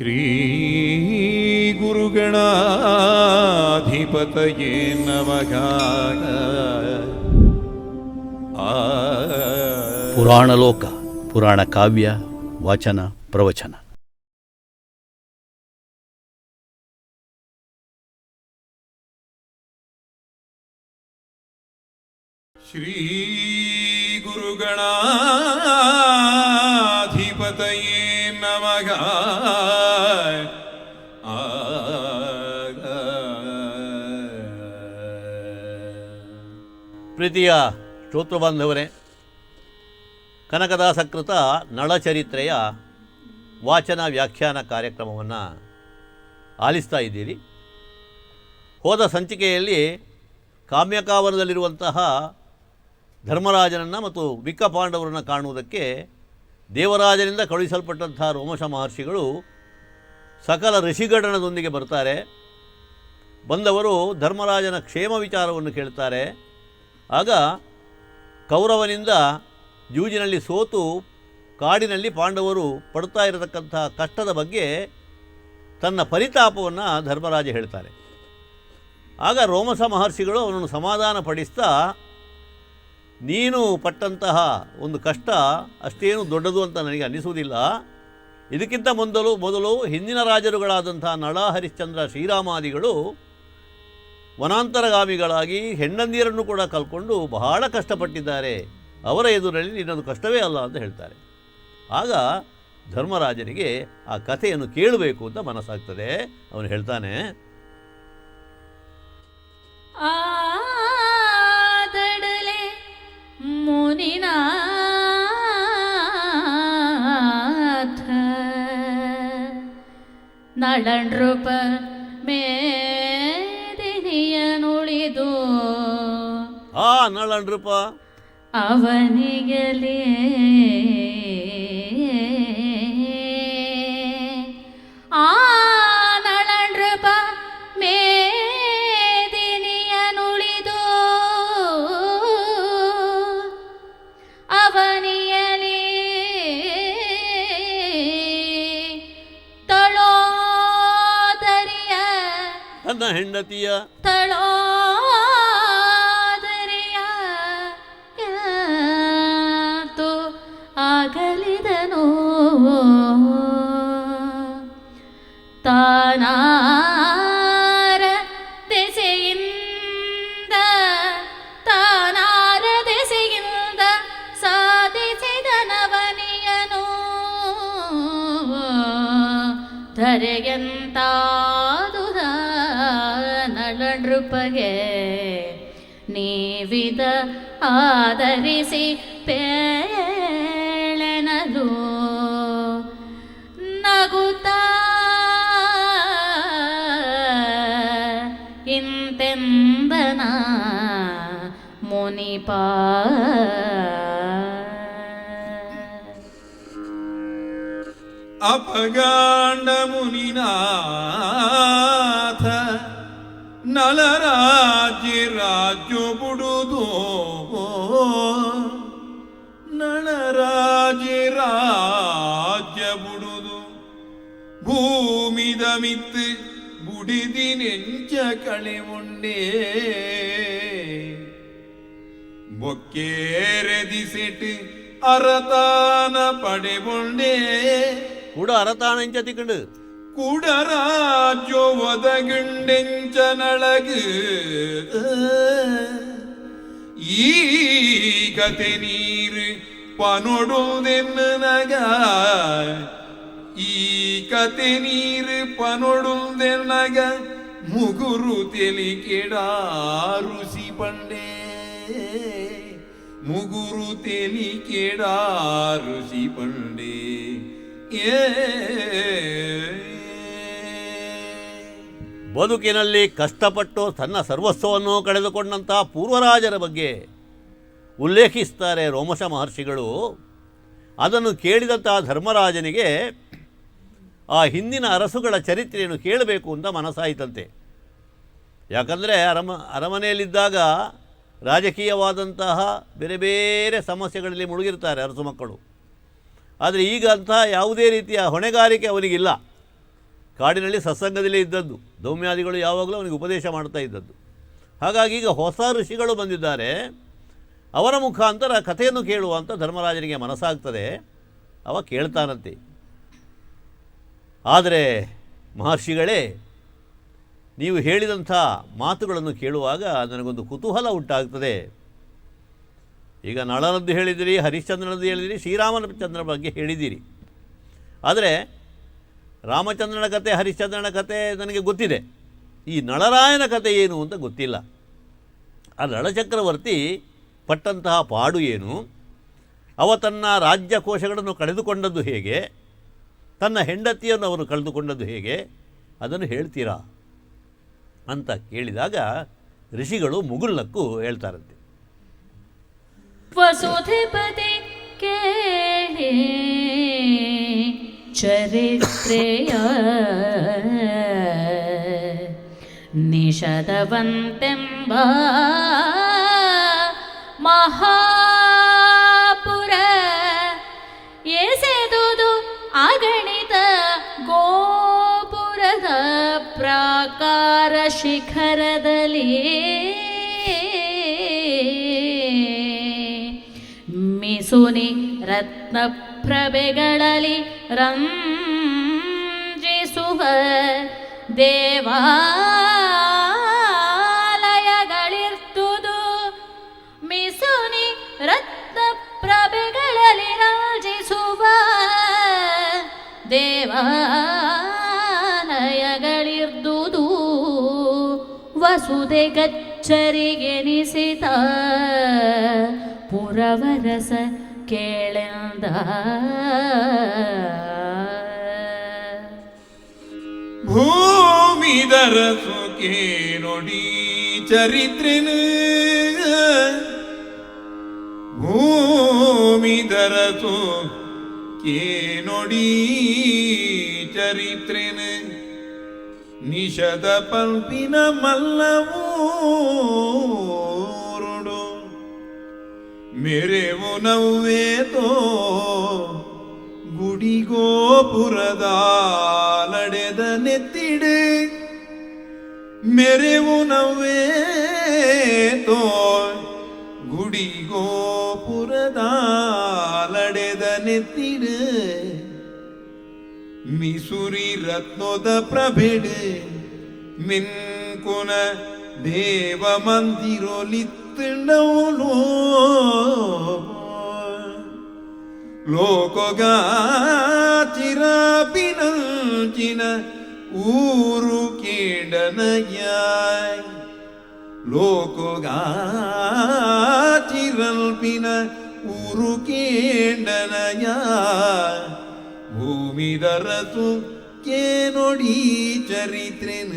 ಶ್ರೀ ಗುರುಗಣಾಧಿಪತಯೇ ನಮಃ. ಪುರಾಣ ಲೋಕ, ಪುರಾಣ ಕಾವ್ಯ, ವಾಚನ, ಪ್ರವಚನ. ಶ್ರೀ ಗುರುಗಣಾಧಿಪತಯೇ ನಮಃ. ಪ್ರೀತಿಯ ಶ್ರೋತೃಬಾಂಧವರೇ, ಕನಕದಾಸಕೃತ ನಳಚರಿತ್ರೆಯ ವಾಚನ ವ್ಯಾಖ್ಯಾನ ಕಾರ್ಯಕ್ರಮವನ್ನು ಆಲಿಸ್ತಾ ಇದ್ದೀರಿ. ಹೋದ ಸಂಚಿಕೆಯಲ್ಲಿ ಕಾಮ್ಯಕಾವನದಲ್ಲಿರುವಂತಹ ಧರ್ಮರಾಜನನ್ನು ಮತ್ತು ಬಿಕ್ಕ ಪಾಂಡವರನ್ನು ಕಾಣುವುದಕ್ಕೆ ದೇವರಾಜನಿಂದ ಕಳುಹಿಸಲ್ಪಟ್ಟಂತಹ ರೋಮಶ ಮಹರ್ಷಿಗಳು ಸಕಲ ಋಷಿಗಣನದೊಂದಿಗೆ ಬರ್ತಾರೆ. ಬಂದವರು ಧರ್ಮರಾಜನ ಕ್ಷೇಮ ವಿಚಾರವನ್ನು ಕೇಳ್ತಾರೆ. ಆಗ ಕೌರವನಿಂದ ಜೂಜಿನಲ್ಲಿ ಸೋತು ಕಾಡಿನಲ್ಲಿ ಪಾಂಡವರು ಪಡ್ತಾ ಇರತಕ್ಕಂಥ ಕಷ್ಟದ ಬಗ್ಗೆ ತನ್ನ ಪರಿತಾಪವನ್ನು ಧರ್ಮರಾಜ ಹೇಳ್ತಾರೆ. ಆಗ ರೋಮಸ ಮಹರ್ಷಿಗಳು ಅವನನ್ನು ಸಮಾಧಾನ ಪಡಿಸ್ತಾ, ನೀನು ಪಟ್ಟಂತಹ ಒಂದು ಕಷ್ಟ ಅಷ್ಟೇನು ದೊಡ್ಡದು ಅಂತ ನನಗೆ ಅನ್ನಿಸುವುದಿಲ್ಲ. ಇದಕ್ಕಿಂತ ಮೊದಲು ಹಿಂದಿನ ರಾಜರುಗಳಾದಂಥ ನಳ, ಹರಿಶ್ಚಂದ್ರ, ಶ್ರೀರಾಮಾದಿಗಳು ವನಾಂತರಗಾಮಿಗಳಾಗಿ ಹೆಣ್ಣಂದಿಯರನ್ನು ಕೂಡ ಕಲ್ಕೊಂಡು ಬಹಳ ಕಷ್ಟಪಟ್ಟಿದ್ದಾರೆ. ಅವರ ಎದುರಲ್ಲಿ ನಿನ್ನದು ಕಷ್ಟವೇ ಅಲ್ಲ ಅಂತ ಹೇಳ್ತಾರೆ. ಆಗ ಧರ್ಮರಾಜನಿಗೆ ಆ ಕಥೆಯನ್ನು ಕೇಳಬೇಕು ಅಂತ ಮನಸ್ಸಾಗ್ತದೆ. ಅವನು ಹೇಳ್ತಾನೆ, ಆದಡಲೆ ಮುನಿನಾಥ ನಳನೃಪ ಮೇದಿನಿಯನುಳಿದು ಆ ನಳನೃಪ ಅವನಿಗಲೇ ಆ ನಳನೃಪ ಮೇದಿನಿಯನುಳಿದು ಅವನಿಯಲೇ ತಳೋದರಿಯ ತನ್ನ ಹೆಂಡತಿಯ ತಳೋದರಿಯ ಯಾತು ಆಗಲಿದನು. ತಾನಾರ ದೆಸೆಯಿಂದ ಸಾಧಿಸಿದನವನಿಯನು ಧರೆಯಂತಾದುದ ನಳನೃಪಗೆ ನೀವಿದ ಆದರಿಸಿ ಪೇಳೆನಲು ನಗುತ್ತಾ ಇಂತೆಂದನ ಮುನಿಪ. ಅಪಗಾಂಡ ಮುನಿನಾಥ ನಳರಾಜ್ಯ ರಾಜ್ಯ ಬುಡುದು. ನಳರಾಜ್ಯ ರಾಜ್ಯ ಬುಡುದು ಭೂಮಿದ ಮಿತ್ತು ಬುಡಿದಿ ನೆಂಚ ಕಳೆವುಂಡೇ. ಬೊಕ್ಕೇರೆದಿಸೆಟ್ಟು ಅರತಾನ ಪಡೆಬೊಂಡೇ. ಕೂಡ ಅರತಾಣ ಇಂಚ ತಿಕ್ಕಂಡು ಕುಡರಾಜೋ ಒದಗುಂಡೆಂಚ ನಳಗು. ಈ ಕತೆ ನೀರು ಪನೊಡುದೆನ್ನು ನಗ. ಈ ಕತೆ ನೀರು ಪನೊಡುದೆನ್ನಗ ಮುಗುರು ತೆಲಿ ಕೆಡಾರುಸಿ ಪಂಡೇ. ಮುಗುರು ತೆಲಿ ಕೆಡಾರುಸಿ ಪಂಡೇ. ಬದುಕಿನಲ್ಲಿ ಕಷ್ಟಪಟ್ಟು ತನ್ನ ಸರ್ವಸ್ವವನ್ನು ಕಳೆದುಕೊಂಡಂತಹ ಪೂರ್ವರಾಜರ ಬಗ್ಗೆ ಉಲ್ಲೇಖಿಸ್ತಾರೆ ರೋಮಶ ಮಹರ್ಷಿಗಳು. ಅದನ್ನು ಕೇಳಿದಂತಹ ಧರ್ಮರಾಜನಿಗೆ ಆ ಹಿಂದಿನ ಅರಸುಗಳ ಚರಿತ್ರೆಯನ್ನು ಕೇಳಬೇಕು ಅಂತ ಮನಸ್ಸಾಯಿತಂತೆ. ಯಾಕಂದರೆ ಅರಮನೆಯಲ್ಲಿದ್ದಾಗ ರಾಜಕೀಯವಾದಂತಹ ಬೇರೆ ಬೇರೆ ಸಮಸ್ಯೆಗಳಲ್ಲಿ ಮುಳುಗಿರ್ತಾರೆ ಅರಸು ಮಕ್ಕಳು. ಆದರೆ ಈಗ ಅಂತಹ ಯಾವುದೇ ರೀತಿಯ ಹೊಣೆಗಾರಿಕೆ ಅವನಿಗಿಲ್ಲ. ಕಾಡಿನಲ್ಲಿ ಸತ್ಸಂಗದಲ್ಲೇ ಇದ್ದದ್ದು, ದೌಮ್ಯಾದಿಗಳು ಯಾವಾಗಲೂ ಅವನಿಗೆ ಉಪದೇಶ ಮಾಡ್ತಾ ಇದ್ದದ್ದು. ಹಾಗಾಗಿ ಈಗ ಹೊಸ ಋಷಿಗಳು ಬಂದಿದ್ದಾರೆ, ಅವರ ಮುಖಾಂತರ ಕಥೆಯನ್ನು ಕೇಳುವ ಅಂತ ಧರ್ಮರಾಜನಿಗೆ ಮನಸ್ಸಾಗ್ತದೆ. ಅವ ಕೇಳ್ತಾನಂತೆ. ಆದರೆ ಮಹರ್ಷಿಗಳೇ, ನೀವು ಹೇಳಿದಂಥ ಮಾತುಗಳನ್ನು ಕೇಳುವಾಗ ನನಗೊಂದು ಕುತೂಹಲ ಉಂಟಾಗ್ತದೆ. ಈಗ ನಳನದ್ದು ಹೇಳಿದಿರಿ, ಹರಿಶ್ಚಂದ್ರನದ್ದು ಹೇಳಿದಿರಿ, ಶ್ರೀರಾಮಚಂದ್ರನ ಬಗ್ಗೆ ಹೇಳಿದ್ದೀರಿ. ಆದರೆ ರಾಮಚಂದ್ರನ ಕತೆ, ಹರಿಶ್ಚಂದ್ರನ ಕತೆ ನನಗೆ ಗೊತ್ತಿದೆ. ಈ ನಳರಾಯನ ಕತೆ ಏನು ಅಂತ ಗೊತ್ತಿಲ್ಲ. ಆ ನಳಚಕ್ರವರ್ತಿ ಪಟ್ಟಂತಹ ಪಾಡು ಏನು, ಅವ ತನ್ನ ರಾಜ್ಯ ಕೋಶಗಳನ್ನು ಕಳೆದುಕೊಂಡದ್ದು ಹೇಗೆ, ತನ್ನ ಹೆಂಡತಿಯನ್ನು ಅವರು ಕಳೆದುಕೊಂಡದ್ದು ಹೇಗೆ, ಅದನ್ನು ಹೇಳ್ತೀರಾ ಅಂತ ಕೇಳಿದಾಗ ಋಷಿಗಳು ಮುಗುಳ್ನಕ್ಕು ಹೇಳ್ತಾರಂತೆ. ವಸುಧೆಪತಿ ಕೇಳಿ ಚರಿತ್ರೆಯ ನಿಷದವಂತೆಂಬ ಮಹಾಪುರ ಎಸೆದುದು ಅಗಣಿತ ಗೋಪುರದ ಪ್ರಾಕಾರ ಶಿಖರದಲ್ಲಿ ಮಿಸುನಿ ರತ್ನಪ್ರಭೆಗಳಲ್ಲಿ ರಂಜಿಸುವ ದೇವಾಲಯಗಳಿರ್ತುದು. ಮಿಸುನಿ ರತ್ನಪ್ರಭೆಗಳಲ್ಲಿ ರಂಜಿಸುವ ದೇವಾಲಯಗಳಿರ್ದುದು. ವಸುದೆ ಗಚ್ಚರಿಗೆನಿಸಿತ ಪುರವರಸ ಕೇಳೆಂದ. ಭೂಮಿದರಸು ಕೇನೊಡಿ ಚರಿತ್ರೆನು, ಭೂಮಿದರಸು ಕೇನೊಡಿ ಚರಿತ್ರೆನು, ನಿಷದ ಪಲ್ಪಿನ ಮಲ್ಲವೂರುಡು ಮೆರೆವು ನವ್ವೇತೋ ಗುಡಿಗೋಪುರದಾಲಡೆದ ನೆತ್ತಿಡೆ. ಮೆರೆವು ನವ್ವೇತೋ ಗುಡಿಗೋಪುರದಾಲಡೆದ ನೆತ್ತಿಡೆ. ಮಿಸುರಿ ರತ್ನೋದ ಪ್ರಭೆಡೆ ಮಿನ್ಕುನ ದೇವ ಮಂದಿರೋಲಿತ್ತಂಡವನು ಲೋಕಗಾಚಿರಾಪಿನಂಚಿನ ಊರು ಕೇಡನಯಾಯ್. ಲೋಕಗಾಚಿರಲ್ಪಿನ ಊರು ಕೇಡನಯಾಯ್. ಭೂಮಿದರಸು ಕೇನೊಡಿ ಚರಿತ್ರೆನ.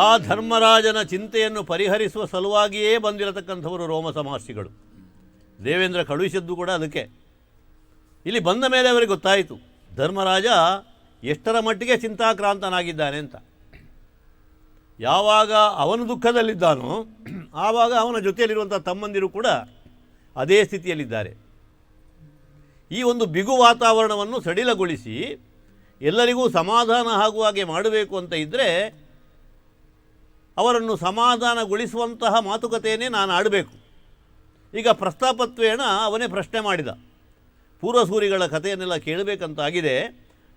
ಆ ಧರ್ಮರಾಜನ ಚಿಂತೆಯನ್ನು ಪರಿಹರಿಸುವ ಸಲುವಾಗಿಯೇ ಬಂದಿರತಕ್ಕಂಥವರು ರೋಮಸ ಮಹರ್ಷಿಗಳು. ದೇವೇಂದ್ರ ಕಳುಹಿಸಿದ್ದು ಕೂಡ ಅದಕ್ಕೆ. ಇಲ್ಲಿ ಬಂದ ಮೇಲೆ ಅವರಿಗೆ ಗೊತ್ತಾಯಿತು ಧರ್ಮರಾಜ ಎಷ್ಟರ ಮಟ್ಟಿಗೆ ಚಿಂತಾಕ್ರಾಂತನಾಗಿದ್ದಾನೆ ಅಂತ. ಯಾವಾಗ ಅವನು ದುಃಖದಲ್ಲಿದ್ದಾನೋ ಆವಾಗ ಅವನ ಜೊತೆಯಲ್ಲಿರುವಂಥ ತಮ್ಮಂದಿರು ಕೂಡ ಅದೇ ಸ್ಥಿತಿಯಲ್ಲಿದ್ದಾರೆ. ಈ ಒಂದು ಬಿಗು ವಾತಾವರಣವನ್ನು ಸಡಿಲಗೊಳಿಸಿ ಎಲ್ಲರಿಗೂ ಸಮಾಧಾನ ಆಗುವ ಹಾಗೆ ಮಾಡಬೇಕು ಅಂತ ಇದ್ದರೆ ಅವರನ್ನು ಸಮಾಧಾನಗೊಳಿಸುವಂತಹ ಮಾತುಕತೆಯನ್ನೇ ನಾನು ಆಡಬೇಕು. ಈಗ ಪ್ರಸ್ತಾಪತ್ವೇನ ಅವನೇ ಪ್ರಶ್ನೆ ಮಾಡಿದ. ಪೂರ್ವಸೂರಿಗಳ ಕಥೆಯನ್ನೆಲ್ಲ ಕೇಳಬೇಕಂತಾಗಿದೆ,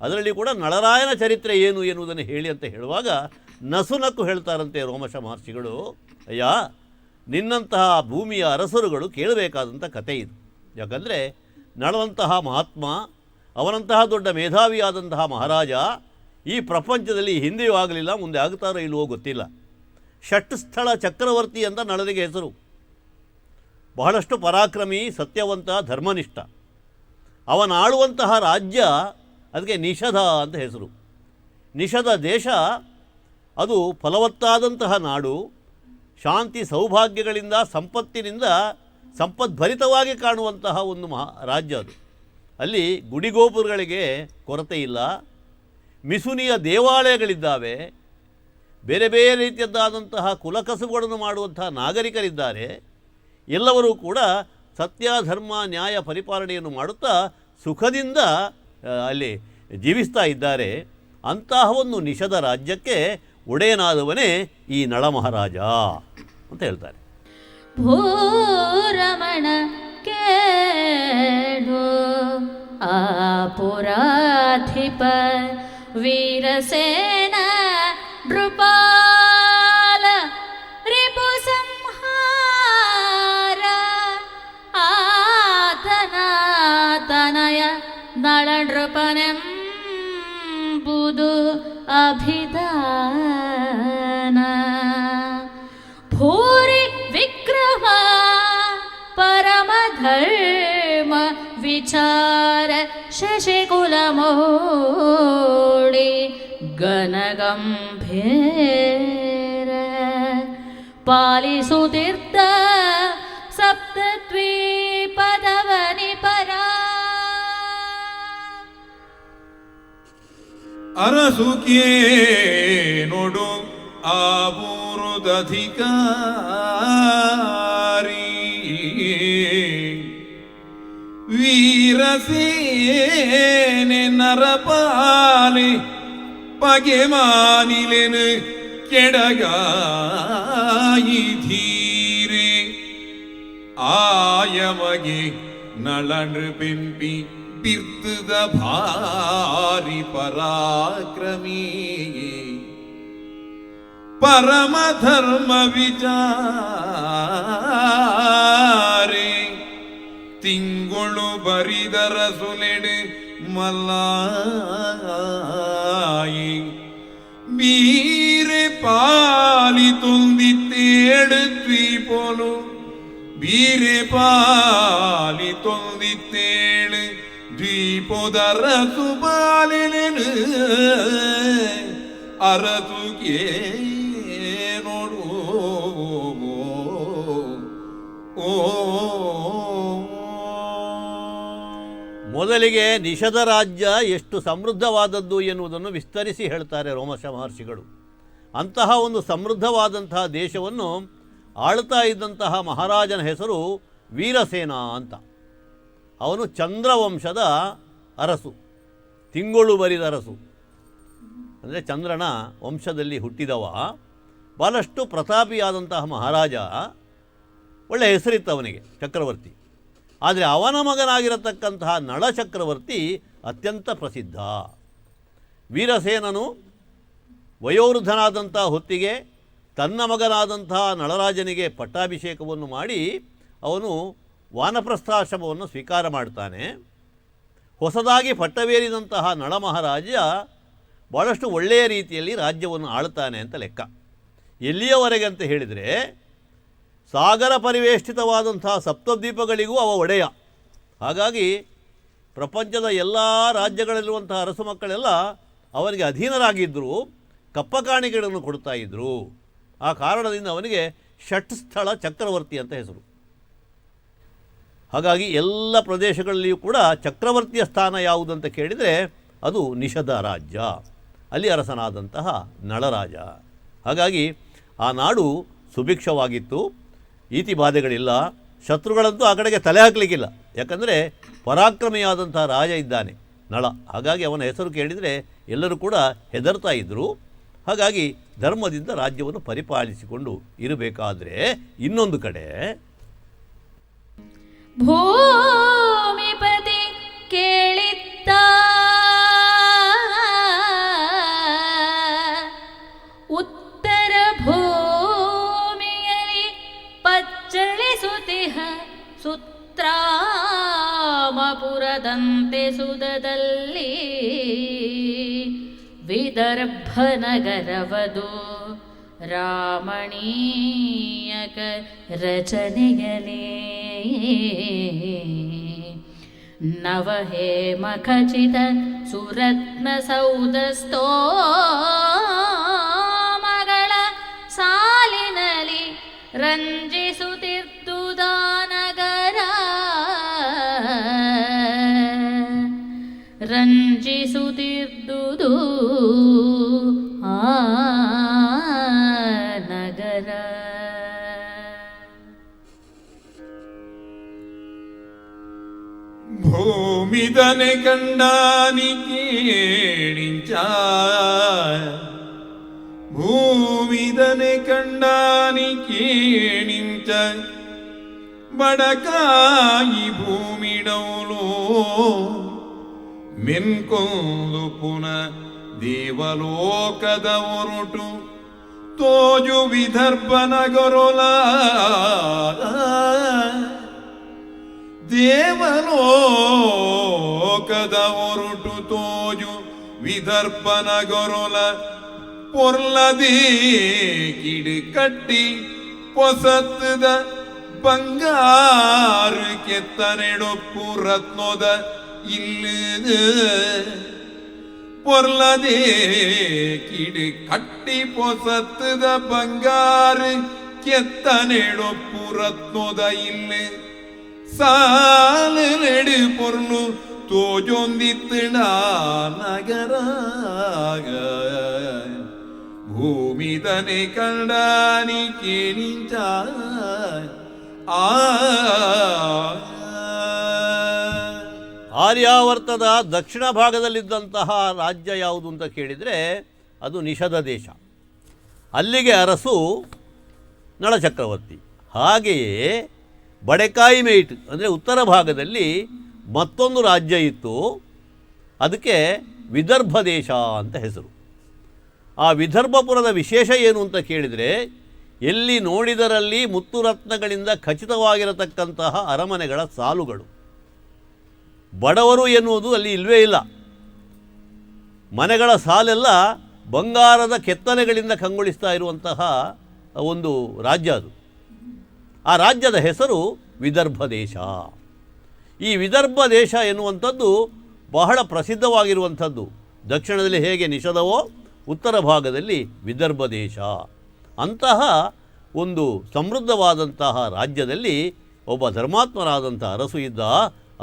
ಅದರಲ್ಲಿ ಕೂಡ ನಳರಾಯನ ಚರಿತ್ರೆ ಏನು ಎನ್ನುವುದನ್ನು ಹೇಳಿ ಅಂತ ಹೇಳುವಾಗ ನಸುನಕ್ಕು ಹೇಳ್ತಾರಂತೆ ರೋಮಶ ಮಹರ್ಷಿಗಳು, ಅಯ್ಯ ನಿನ್ನಂತಹ ಭೂಮಿಯ ಅರಸರುಗಳು ಕೇಳಬೇಕಾದಂಥ ಕಥೆ ಇದು. ಯಾಕಂದರೆ ನಳವಂತಹ ಮಹಾತ್ಮ, ಅವನಂತಹ ದೊಡ್ಡ ಮೇಧಾವಿಯಾದಂತಹ ಮಹಾರಾಜ ಈ ಪ್ರಪಂಚದಲ್ಲಿ ಹಿಂದೆಯೂ ಆಗಲಿಲ್ಲ, ಮುಂದೆ ಆಗ್ತಾರೋ ಇಲ್ವೋ ಗೊತ್ತಿಲ್ಲ. ಷಟ್ಸ್ಥಳ ಚಕ್ರವರ್ತಿ ಅಂತ ನಳನಿಗೆ ಹೆಸರು. ಬಹಳಷ್ಟು ಪರಾಕ್ರಮಿ, ಸತ್ಯವಂತ, ಧರ್ಮನಿಷ್ಠ. ಅವನಾಳುವಂತಹ ರಾಜ್ಯ ಅದಕ್ಕೆ ನಿಷಧ ಅಂತ ಹೆಸರು. ನಿಷಧ ದೇಶ ಅದು ಫಲವತ್ತಾದಂತಹ ನಾಡು, ಶಾಂತಿ ಸೌಭಾಗ್ಯಗಳಿಂದ ಸಂಪತ್ತಿನಿಂದ ಸಂಪದ್ಭರಿತವಾಗಿ ಕಾಣುವಂತಹ ಒಂದು ರಾಜ್ಯ ಅದು. ಅಲ್ಲಿ ಗುಡಿಗೋಪುರಗಳಿಗೆ ಕೊರತೆ ಇಲ್ಲ, ಮಿಸುನಿಯ ದೇವಾಲಯಗಳಿದ್ದಾವೆ, ಬೇರೆ ಬೇರೆ ರೀತಿಯದ್ದಾದಂತಹ ಕುಲಕಸುಬುಗಳನ್ನು ಮಾಡುವಂತಹ ನಾಗರಿಕರಿದ್ದಾರೆ. ಎಲ್ಲರೂ ಕೂಡ ಸತ್ಯ ಧರ್ಮ ನ್ಯಾಯ ಪರಿಪಾಲನೆಯನ್ನು ಮಾಡುತ್ತಾ ಸುಖದಿಂದ ಅಲ್ಲಿ ಜೀವಿಸ್ತಾ ಇದ್ದಾರೆ. ಅಂತಹ ಒಂದು ನಿಷಧ ರಾಜ್ಯಕ್ಕೆ ಒಡೆಯನಾದವನೇ ಈ ನಳ ಮಹಾರಾಜ ಅಂತ ಹೇಳ್ತಾರೆ. ಭೂರಮಣ ಕೇಳು ಆಪುರಾಧಿಪ ವೀರಸೇನ ನೃಪಾಲ ರಿಪು ಸಂಹಾರ ಆತನಾತನಯ ನಳ ನೃಪನೆಂಬುದು ಅಭಿಧಾನ. ಭೂರಿ ವಿಕ್ರಮ ಪರಮಧರ್ಮ ವಿಚಾರ ಶಶಿಕುಲ ಮೋಡಿ ಗಣಗಂಭೀರ ಪಾಲಿಸುತ್ತಿದ್ದ ಸಪ್ತದ್ವೀಪದವನಿ ಪರ. ಅರಸುಕೇ ನೋಡು ಆಬೂರುದಧಿಕಾರಿ ವೀರಸೇನೆ ನರಪಾಲಿ ಪಗೆಮಾನಿಲೆನು ಕೆಡಗಾಯಿ ಧೀರೆ ಆಯಮಗೆ ನಳನು ಪೆಂಪಿ ಬಿರ್ತದ ಭಾರಿ ಪರಾಕ್ರಮೀ ಪರಮ ಧರ್ಮ ವಿಚಾರೆ ತಿಂಗಳು ಬರಿದರ ಸುಲೆಡು ಮಲ್ಲಾಯಿ ಬೀರೆ ಪಾಲಿ ತೊಂದಿತ್ತೇಳು ದ್ವೀಪೋಲು ಬೀರೆ ಪಾಲಿ ತೊಂದಿತ್ತೇಳು ದ್ವೀಪೋದರ ಸುಬಾಲಿನೆನು ಅರಸುಗೆ ನೋಡು ಮೊದಲಿಗೆ ನಿಷಧ ರಾಜ್ಯ ಎಷ್ಟು ಸಮೃದ್ಧವಾದದ್ದು ಎನ್ನುವುದನ್ನು ವಿಸ್ತರಿಸಿ ಹೇಳ್ತಾರೆ ರೋಮಶ ಮಹರ್ಷಿಗಳು. ಅಂತಹ ಒಂದು ಸಮೃದ್ಧವಾದಂತಹ ದೇಶವನ್ನು ಆಳ್ತಾ ಇದ್ದಂತಹ ಮಹಾರಾಜನ ಹೆಸರು ವೀರಸೇನ ಅಂತ. ಅವನು ಚಂದ್ರವಂಶದ ಅರಸು, ತಿಂಗಳು ಬರಿದ ಅರಸು, ಅಂದರೆ ಚಂದ್ರನ ವಂಶದಲ್ಲಿ ಹುಟ್ಟಿದವ. ಭಾಳಷ್ಟು ಪ್ರತಾಪಿಯಾದಂತಹ ಮಹಾರಾಜ, ಒಳ್ಳೆಯ ಹೆಸರಿತ್ತು ಅವನಿಗೆ, ಚಕ್ರವರ್ತಿ. ಆದರೆ ಅವನ ಮಗನಾಗಿರತಕ್ಕಂತಹ ನಳ ಚಕ್ರವರ್ತಿ ಅತ್ಯಂತ ಪ್ರಸಿದ್ಧ. ವೀರಸೇನನು ವಯೋವೃದ್ಧನಾದಂಥ ಹೊತ್ತಿಗೆ ತನ್ನ ಮಗನಾದಂತಹ ನಳರಾಜನಿಗೆ ಪಟ್ಟಾಭಿಷೇಕವನ್ನು ಮಾಡಿ ಅವನು ವಾನಪ್ರಸ್ಥಾಶ್ರಮವನ್ನು ಸ್ವೀಕಾರ ಮಾಡ್ತಾನೆ. ಹೊಸದಾಗಿ ಪಟ್ಟವೇರಿದಂತಹ ನಳ ಮಹಾರಾಜ ಭಾಳಷ್ಟು ಒಳ್ಳೆಯ ರೀತಿಯಲ್ಲಿ ರಾಜ್ಯವನ್ನು ಆಳ್ತಾನೆ ಅಂತ ಲೆಕ್ಕ. ಎಲ್ಲಿಯವರೆಗೆ ಅಂತ ಹೇಳಿದರೆ, ಸಾಗರ ಪರಿವೇಷ್ಟಿತವಾದಂತಹ ಸಪ್ತದ್ವೀಪಗಳಿಗೂ ಅವ ಒಡೆಯ. ಹಾಗಾಗಿ ಪ್ರಪಂಚದ ಎಲ್ಲ ರಾಜ್ಯಗಳಲ್ಲಿರುವಂತಹ ಅರಸು ಮಕ್ಕಳೆಲ್ಲ ಅವನಿಗೆ ಅಧೀನರಾಗಿದ್ದರು, ಕಪ್ಪಕಾಣಿಕೆಗಳನ್ನು ಕೊಡ್ತಾ ಇದ್ದರು. ಆ ಕಾರಣದಿಂದ ಅವನಿಗೆ ಷಟ್ಸ್ಥಳ ಚಕ್ರವರ್ತಿ ಅಂತ ಹೆಸರು. ಹಾಗಾಗಿ ಎಲ್ಲ ಪ್ರದೇಶಗಳಲ್ಲಿಯೂ ಕೂಡ ಚಕ್ರವರ್ತಿಯ ಸ್ಥಾನ ಯಾವುದಂತ ಕೇಳಿದರೆ ಅದು ನಿಷಧ ರಾಜ್ಯ, ಅಲ್ಲಿ ಅರಸನಾದಂತಹ ನಳರಾಜ. ಹಾಗಾಗಿ ಆ ನಾಡು ಸುಭಿಕ್ಷವಾಗಿತ್ತು, ಈತಿ ಬಾಧೆಗಳಿಲ್ಲ, ಶತ್ರುಗಳಂತೂ ಆ ಕಡೆಗೆ ತಲೆ ಹಾಕಲಿಕ್ಕಿಲ್ಲ. ಯಾಕಂದರೆ ಪರಾಕ್ರಮಿಯಾದಂತಹ ರಾಜ ಇದ್ದಾನೆ ನಳ. ಹಾಗಾಗಿ ಅವನ ಹೆಸರು ಕೇಳಿದರೆ ಎಲ್ಲರೂ ಕೂಡ ಹೆದರ್ತಾ ಇದ್ದರು. ಹಾಗಾಗಿ ಧರ್ಮದಿಂದ ರಾಜ್ಯವನ್ನು ಪರಿಪಾಲಿಸಿಕೊಂಡು ಇರಬೇಕಾದ್ರೆ ಇನ್ನೊಂದು ಕಡೆ ಭೂಮಿಪತಿ ಕೇಳಿದ್ದ ಉತ್ತರ ಭೂಮಿಯಲ್ಲಿ ಪಚ್ಚಳಿಸುತ್ತಿಹ ಸುತ್ರಾಮಪುರದಂತೆ ಸುಧದಲ್ಲಿ ವಿದರ್ಭ ನಗರವದು ರಾಮಣೀಯಕ ರಚನೆಯಲೇ ನವಹೇಮ ಖಚಿತ ಸುರತ್ನ ಸೌಧಸ್ಥೋ ಮಗಳ ಸಾಲಿನಲ್ಲಿ ರಂಜಿಸುತ್ತಿದ್ದುದಾ ನಗರ ರಂಜಿಸುತ್ತಿದ್ದುದು ಆ ನಗರ. ഭൂമിതനെ കണ്ടാനി കേണിഞ്ച ഭൂമിതനെ കണ്ടാനി കേണിഞ്ച ಬಡಕಾಯಿ ಭೂಮಿಡೌಲೋ ಮೆನ್ಕೊಂದು ಪುನಃ ದೇವಲೋಕದ ಹೊರಟು ತೋಜು ವಿದರ್ಭನ ಗೊರೊಲ ದೇವಲೋಕದ ಹೊರಟು ತೋಜು ವಿದರ್ಭನ ಗೊರೊಲ ಪೊರ್ಲದೇ ಕಿಡು ಕಟ್ಟಿ ಪೊಸತ್ತದ ಬಂಗಾರು ಕೆತ್ತನೆಡೊಪ್ಪು ರತ್ನೋದ ಇಲ್ಲ ಪೊರ್ಲದೇ ಕಿಡು ಕಟ್ಟಿ ಪೊಸತ್ತದ ಬಂಗಾರು ಕೆತ್ತನೆಡೊಪ್ಪು ರತ್ನೋದ ಇಲ್ಲ ಸಾಲೆಡು ಪೊರ್ಲು ತೋಜೊಂದಿತ್ತಡ ನಗರ ಭೂಮಿದನೆ ಕಂಡಾನಿ ಕೇಣಿಂಚ ಆರ್ಯಾವರ್ತದ ದಕ್ಷಿಣ ಭಾಗದಲ್ಲಿದ್ದಂತಹ ರಾಜ್ಯ ಯಾವುದು ಅಂತ ಕೇಳಿದರೆ ಅದು ನಿಷಧ ದೇಶ. ಅಲ್ಲಿಗೆ ಅರಸು ನಳಚಕ್ರವರ್ತಿ. ಹಾಗೆಯೇ ಬಡೆಕಾಯಿ ಮೇಟ್ ಅಂದರೆ ಉತ್ತರ ಭಾಗದಲ್ಲಿ ಮತ್ತೊಂದು ರಾಜ್ಯ ಇತ್ತು, ಅದಕ್ಕೆ ವಿದರ್ಭ ದೇಶ ಅಂತ ಹೆಸರು. ಆ ವಿದರ್ಭಪುರದ ವಿಶೇಷ ಏನು ಅಂತ ಕೇಳಿದರೆ, ಎಲ್ಲಿ ನೋಡಿದರಲ್ಲಿ ಮುತ್ತುರತ್ನಗಳಿಂದ ಖಚಿತವಾಗಿರತಕ್ಕಂತಹ ಅರಮನೆಗಳ ಸಾಲುಗಳು. ಬಡವರು ಎನ್ನುವುದು ಅಲ್ಲಿ ಇಲ್ಲವೇ ಇಲ್ಲ. ಮನೆಗಳ ಸಾಲೆಲ್ಲ ಬಂಗಾರದ ಕೆತ್ತನೆಗಳಿಂದ ಕಂಗೊಳಿಸ್ತಾ ಇರುವಂತಹ ಒಂದು ರಾಜ್ಯ ಅದು. ಆ ರಾಜ್ಯದ ಹೆಸರು ವಿದರ್ಭ ದೇಶ. ಈ ವಿದರ್ಭ ದೇಶ ಎನ್ನುವಂಥದ್ದು ಬಹಳ ಪ್ರಸಿದ್ಧವಾಗಿರುವಂಥದ್ದು. ದಕ್ಷಿಣದಲ್ಲಿ ಹೇಗೆ ನಿಷಧವೋ ಉತ್ತರ ಭಾಗದಲ್ಲಿ ವಿದರ್ಭ ದೇಶ. ಅಂತಹ ಒಂದು ಸಮೃದ್ಧವಾದಂತಹ ರಾಜ್ಯದಲ್ಲಿ ಒಬ್ಬ ಧರ್ಮಾತ್ಮನಾದಂಥ ಅರಸು ಇದ್ದ.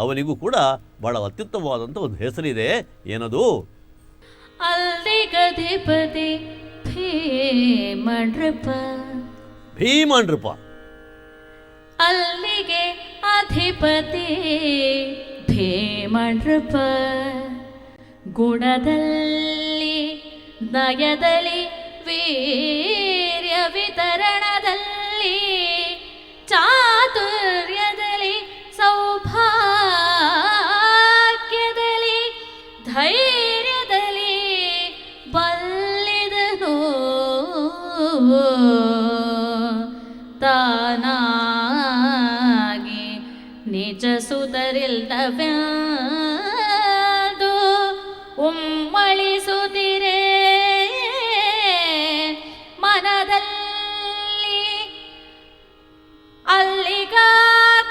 ಅವನಿಗೂ ಕೂಡ ಬಹಳ ಅತ್ಯುತ್ತಮವಾದಂಥ ಒಂದು ಹೆಸರಿದೆ. ಏನದು? ಅಲ್ಲಿಗಧಿಪತಿ ಭೀಮನೃಪ. ಭೀಮನೃಪ. ಅಲ್ಲಿಗೆ ಅಧಿಪತಿ ಭೀಮನೃಪ. ಗುಣದಲ್ಲಿ ನಯದಲ್ಲಿ ವೀರ್ಯ ವಿತರಣದಲ್ಲಿ ಚಾತುರ್ಯದಲ್ಲಿ ಸೌಭಾಗ್ಯದಲ್ಲಿ ಧೈರ್ಯದಲ್ಲಿ ಬಲ್ಲಿದನು ತಾನಾಗಿ ನಿಜ ಸುತರಿಲ್ದವ್ಯಾದು ಉಮ್ಮಳಿಸುತ್ತಿರೇ ಮನದಲ್ಲಿ. ಅಲ್ಲಿಗ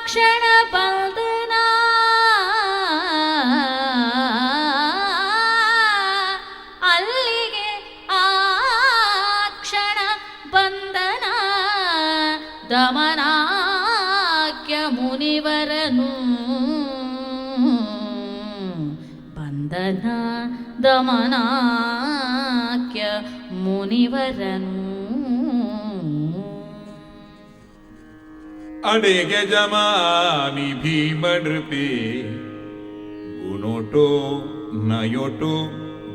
ಕ್ಷಣ ಬಂಧನ ಅಲ್ಲಿಗೆ ಆ ಕ್ಷಣ ಬಂಧನ ದಮನಾಕ್ಯ ಮುನಿವರನು ಬಂಧನ ದಮನಾಕ್ಯ ಮುನಿವರನು. ಅಡೆಗೆ ಜಮಾನಿ ಭೀಮನೃಪೆ ಗುಣೋಟೋ ನಯೋಟೋ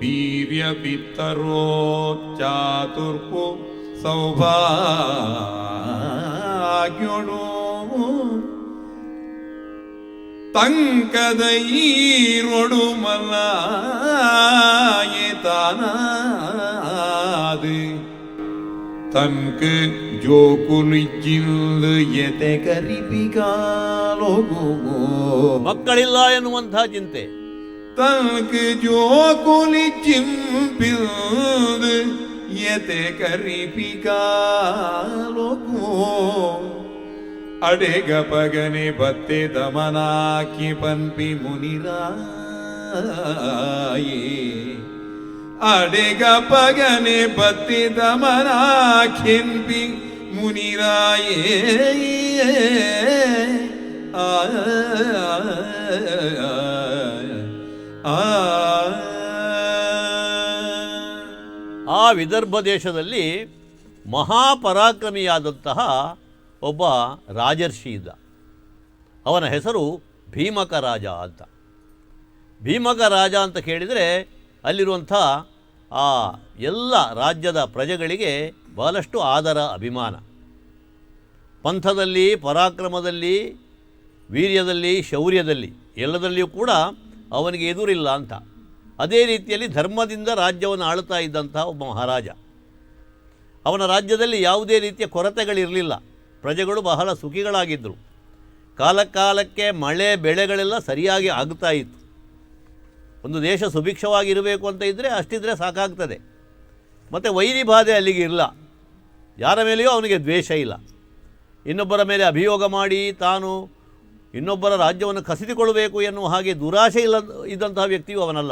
ವೀರ್ಯ ಪಿತ್ತರೋ ಚಾತುರ್ಪು ಸೌಭಾಗ್ಯೋಡೋ ತಂಕದ ಈರೊಡು ಮಲ್ಲಾಯೇತಾನಾದು ತನ್ಕ ಜೋಕುಲಿಜ್ಜಿಲ್ದು ಎತೆ ಕರಿಪಿಗಾಲೋಗೋ. ಮಕ್ಕಳಿಲ್ಲ ಎನ್ನುವಂಥ ಚಿಂತೆ. ತನ್ಕ ಜೋಕುಲಿಜ್ಜಿಂಪಿಲ್ದು ಎತೆ ಕರಿಪಿಗಾಲೋಗೋ. ಅಡೆಗ ಪಗನೆ ಬತ್ತೆ ದಮನಾಕಿ ಪನ್ಪಿ ಮುನಿರಾಯೇ. ಅಡೆಗ ಪಗನೆ ಬತ್ತೆ ದಮನಾಖಿನ್ಪಿ ಮುನಿರಾಯೇ. ಆ ವಿದರ್ಭ ದೇಶದಲ್ಲಿ ಮಹಾಪರಾಕ್ರಮಿಯಾದಂತಹ ಒಬ್ಬ ರಾಜರ್ಷಿ ಇದ್ದ. ಅವನ ಹೆಸರು ಭೀಮಕ ರಾಜ ಅಂತ. ಭೀಮಕ ರಾಜ ಅಂತ ಕೇಳಿದರೆ ಅಲ್ಲಿರುವಂಥ ಆ ಎಲ್ಲ ರಾಜ್ಯದ ಪ್ರಜೆಗಳಿಗೆ ಬಹಳಷ್ಟು ಆದರ ಅಭಿಮಾನ. ಪಂಥದಲ್ಲಿ, ಪರಾಕ್ರಮದಲ್ಲಿ, ವೀರ್ಯದಲ್ಲಿ, ಶೌರ್ಯದಲ್ಲಿ ಎಲ್ಲದಲ್ಲಿಯೂ ಕೂಡ ಅವನಿಗೆ ಎದುರಿಲ್ಲ ಅಂತ. ಅದೇ ರೀತಿಯಲ್ಲಿ ಧರ್ಮದಿಂದ ರಾಜ್ಯವನ್ನು ಆಳ್ತಾ ಇದ್ದಂತಹ ಒಬ್ಬ ಮಹಾರಾಜ. ಅವನ ರಾಜ್ಯದಲ್ಲಿ ಯಾವುದೇ ರೀತಿಯ ಕೊರತೆಗಳಿರಲಿಲ್ಲ. ಪ್ರಜೆಗಳು ಬಹಳ ಸುಖಿಗಳಾಗಿದ್ದರು. ಕಾಲಕ್ಕೆ ಮಳೆ ಬೆಳೆಗಳೆಲ್ಲ ಸರಿಯಾಗಿ ಆಗ್ತಾ ಇತ್ತು. ಒಂದು ದೇಶ ಸುಭಿಕ್ಷವಾಗಿರಬೇಕು ಅಂತ ಇದ್ದರೆ ಅಷ್ಟಿದ್ರೆ ಸಾಕಾಗ್ತದೆ. ಮತ್ತು ವೈರಿ ಬಾಧೆ ಅಲ್ಲಿಗೆ ಇಲ್ಲ. ಯಾರ ಮೇಲೆಯೂ ಅವನಿಗೆ ದ್ವೇಷ ಇಲ್ಲ. ಇನ್ನೊಬ್ಬರ ಮೇಲೆ ಅಭಿಯೋಗ ಮಾಡಿ ತಾನು ಇನ್ನೊಬ್ಬರ ರಾಜ್ಯವನ್ನು ಕಸಿದುಕೊಳ್ಳಬೇಕು ಎನ್ನುವ ಹಾಗೆ ದುರಾಶೆ ಇದ್ದಂತಹ ವ್ಯಕ್ತಿಯೂ ಅವನಲ್ಲ.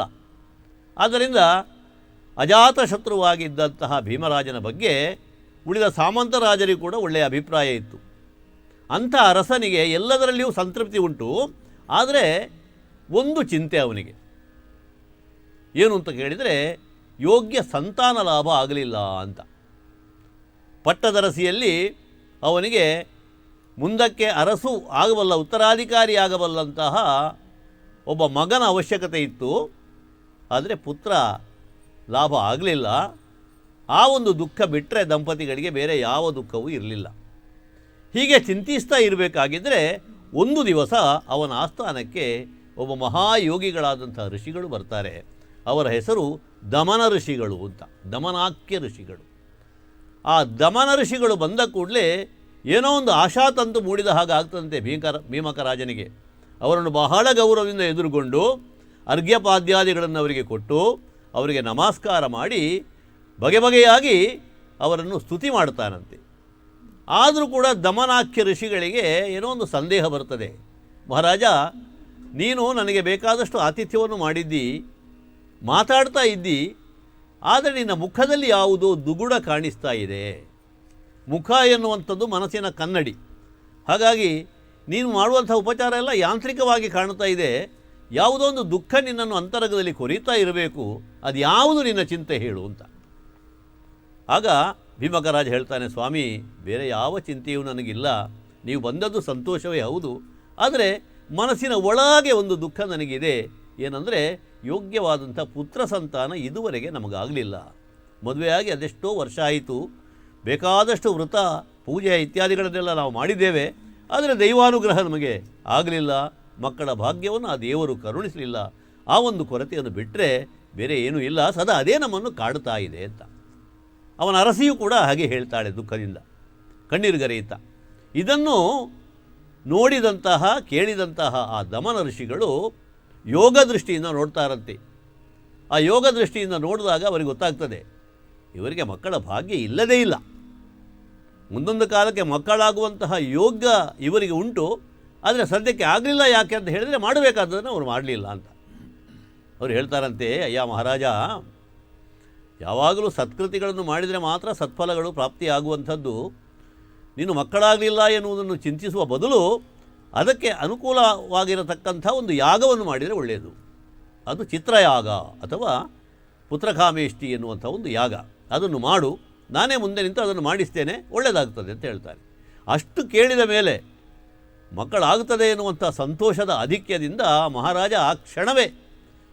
ಆದ್ದರಿಂದ ಅಜಾತಶತ್ರುವಾಗಿದ್ದಂತಹ ಭೀಮರಾಜನ ಬಗ್ಗೆ ಉಳಿದ ಸಾಮಂತ ರಾಜರಿಗೂ ಕೂಡ ಒಳ್ಳೆಯ ಅಭಿಪ್ರಾಯ ಇತ್ತು. ಅಂಥ ಅರಸನಿಗೆ ಎಲ್ಲದರಲ್ಲಿಯೂ ಸಂತೃಪ್ತಿ ಉಂಟು. ಆದರೆ ಒಂದು ಚಿಂತೆ ಅವನಿಗೆ. ಏನು ಅಂತ ಕೇಳಿದರೆ, ಯೋಗ್ಯ ಸಂತಾನ ಲಾಭ ಆಗಲಿಲ್ಲ ಅಂತ. ಪಟ್ಟದರಸಿಯಲ್ಲಿ ಅವನಿಗೆ ಮುಂದಕ್ಕೆ ಅರಸು ಆಗಬಲ್ಲ, ಉತ್ತರಾಧಿಕಾರಿ ಆಗಬಲ್ಲಂತಹ ಒಬ್ಬ ಮಗನ ಅವಶ್ಯಕತೆ ಇತ್ತು. ಆದರೆ ಪುತ್ರ ಲಾಭ ಆಗಲಿಲ್ಲ. ಆ ಒಂದು ದುಃಖ ಬಿಟ್ಟರೆ ದಂಪತಿಗಳಿಗೆ ಬೇರೆ ಯಾವ ದುಃಖವೂ ಇರಲಿಲ್ಲ. ಹೀಗೆ ಚಿಂತಿಸ್ತಾ ಇರಬೇಕಾಗಿದ್ದರೆ ಒಂದು ದಿವಸ ಅವನ ಆಸ್ಥಾನಕ್ಕೆ ಒಬ್ಬ ಮಹಾಯೋಗಿಗಳಾದಂಥ ಋಷಿಗಳು ಬರ್ತಾರೆ. ಅವರ ಹೆಸರು ದಮನ ಋಷಿಗಳು ಅಂತ, ದಮನಾಖ್ಯ ಋಷಿಗಳು. ಆ ದಮನ ಋಷಿಗಳು ಬಂದ ಕೂಡಲೇ ಏನೋ ಒಂದು ಆಶಾತಂತು ಮೂಡಿದ ಹಾಗೆ ಆಗ್ತದಂತೆ ಭೀಮಕ ರಾಜನಿಗೆ. ಅವರನ್ನು ಬಹಳ ಗೌರವದಿಂದ ಎದುರುಗೊಂಡು ಅರ್ಘ್ಯಪಾದ್ಯಾದಿಗಳನ್ನು ಅವರಿಗೆ ಕೊಟ್ಟು ಅವರಿಗೆ ನಮಸ್ಕಾರ ಮಾಡಿ ಬಗೆಬಗೆಯಾಗಿ ಅವರನ್ನು ಸ್ತುತಿ ಮಾಡ್ತಾನಂತೆ. ಆದರೂ ಕೂಡ ದಮನಾಖ್ಯ ಋಷಿಗಳಿಗೆ ಏನೋ ಒಂದು ಸಂದೇಹ ಬರ್ತದೆ. ಮಹಾರಾಜ, ನೀನು ನನಗೆ ಬೇಕಾದಷ್ಟು ಆತಿಥ್ಯವನ್ನು ಮಾಡಿದ್ದಿ, ಮಾತಾಡ್ತಾ ಇದ್ದಿ, ಆದರೆ ನಿನ್ನ ಮುಖದಲ್ಲಿ ಯಾವುದೋ ದುಗುಡ ಕಾಣಿಸ್ತಾ ಇದೆ. ಮುಖ ಎನ್ನುವಂಥದ್ದು ಮನಸ್ಸಿನ ಕನ್ನಡಿ. ಹಾಗಾಗಿ ನೀನು ಮಾಡುವಂಥ ಉಪಚಾರ ಎಲ್ಲ ಯಾಂತ್ರಿಕವಾಗಿ ಕಾಣ್ತಾ ಇದೆ. ಯಾವುದೋ ಒಂದು ದುಃಖ ನಿನ್ನನ್ನು ಅಂತರಂಗದಲ್ಲಿ ಕೊರೀತಾ ಇರಬೇಕು. ಅದು ಯಾವುದು ನಿನ್ನ ಚಿಂತೆ ಹೇಳು ಅಂತ. ಆಗ ಭೀಮಕರಾಜ ಹೇಳ್ತಾನೆ, ಸ್ವಾಮಿ, ಬೇರೆ ಯಾವ ಚಿಂತೆಯೂ ನನಗಿಲ್ಲ. ನೀವು ಬಂದದ್ದು ಸಂತೋಷವೇ ಹೌದು. ಆದರೆ ಮನಸ್ಸಿನ ಒಳಗೆ ಒಂದು ದುಃಖ ನನಗಿದೆ. ಏನಂದರೆ, ಯೋಗ್ಯವಾದಂಥ ಪುತ್ರ ಸಂತಾನ ಇದುವರೆಗೆ ನಮಗಾಗಲಿಲ್ಲ. ಮದುವೆಯಾಗಿ ಅದೆಷ್ಟೋ ವರ್ಷ ಆಯಿತು. ಬೇಕಾದಷ್ಟು ವೃತ ಪೂಜೆ ಇತ್ಯಾದಿಗಳನ್ನೆಲ್ಲ ನಾವು ಮಾಡಿದ್ದೇವೆ. ಆದರೆ ದೈವಾನುಗ್ರಹ ನಮಗೆ ಆಗಲಿಲ್ಲ. ಮಕ್ಕಳ ಭಾಗ್ಯವನ್ನು ಆ ದೇವರು ಕರುಣಿಸಲಿಲ್ಲ. ಆ ಒಂದು ಕೊರತೆಯನ್ನು ಬಿಟ್ಟರೆ ಬೇರೆ ಏನೂ ಇಲ್ಲ. ಸದಾ ಅದೇ ನಮ್ಮನ್ನು ಕಾಡ್ತಾ ಇದೆ ಅಂತ. ಅವನ ಅರಸಿಯೂ ಕೂಡ ಹಾಗೆ ಹೇಳ್ತಾಳೆ ದುಃಖದಿಂದ, ಕಣ್ಣೀರುಗರೆಯುತ್ತಾ. ಇದನ್ನು ನೋಡಿದಂತಹ ಕೇಳಿದಂತಹ ಆ ದಮನ ಋಷಿಗಳು ಯೋಗ ದೃಷ್ಟಿಯಿಂದ ನೋಡ್ತಾ ಇರಂತೆ. ಆ ಯೋಗ ದೃಷ್ಟಿಯಿಂದ ನೋಡಿದಾಗ ಅವರಿಗೆ ಗೊತ್ತಾಗ್ತದೆ, ಇವರಿಗೆ ಮಕ್ಕಳ ಭಾಗ್ಯ ಇಲ್ಲದೇ ಇಲ್ಲ. ಮುಂದೊಂದು ಕಾಲಕ್ಕೆ ಮಕ್ಕಳಾಗುವಂತಹ ಯೋಗ್ಯ ಇವರಿಗೆ ಉಂಟು. ಆದರೆ ಸದ್ಯಕ್ಕೆ ಆಗಲಿಲ್ಲ. ಯಾಕೆ ಅಂತ ಹೇಳಿದರೆ, ಮಾಡಬೇಕಾದದನ್ನು ಅವರು ಮಾಡಲಿಲ್ಲ ಅಂತ. ಅವರು ಹೇಳ್ತಾರಂತೆ, ಅಯ್ಯ ಮಹಾರಾಜ, ಯಾವಾಗಲೂ ಸತ್ಕೃತಿಗಳನ್ನು ಮಾಡಿದರೆ ಮಾತ್ರ ಸತ್ಫಲಗಳು ಪ್ರಾಪ್ತಿಯಾಗುವಂಥದ್ದು. ನೀನು ಮಕ್ಕಳಾಗಲಿಲ್ಲ ಎನ್ನುವುದನ್ನು ಚಿಂತಿಸುವ ಬದಲು ಅದಕ್ಕೆ ಅನುಕೂಲವಾಗಿರತಕ್ಕಂಥ ಒಂದು ಯಾಗವನ್ನು ಮಾಡಿದರೆ ಒಳ್ಳೆಯದು. ಅದು ಚಿತ್ರಯಾಗ ಅಥವಾ ಪುತ್ರಕಾಮೇಷ್ಟಿ ಎನ್ನುವಂಥ ಒಂದು ಯಾಗ. ಅದನ್ನು ಮಾಡು, ನಾನೇ ಮುಂದೆ ನಿಂತು ಅದನ್ನು ಮಾಡಿಸ್ತೇನೆ, ಒಳ್ಳೆಯದಾಗ್ತದೆ ಅಂತ ಹೇಳ್ತಾರೆ. ಅಷ್ಟು ಕೇಳಿದ ಮೇಲೆ ಮಕ್ಕಳಾಗುತ್ತದೆ ಎನ್ನುವಂಥ ಸಂತೋಷದ ಆಧಿಕ್ಯದಿಂದ ಮಹಾರಾಜ ಆ ಕ್ಷಣವೇ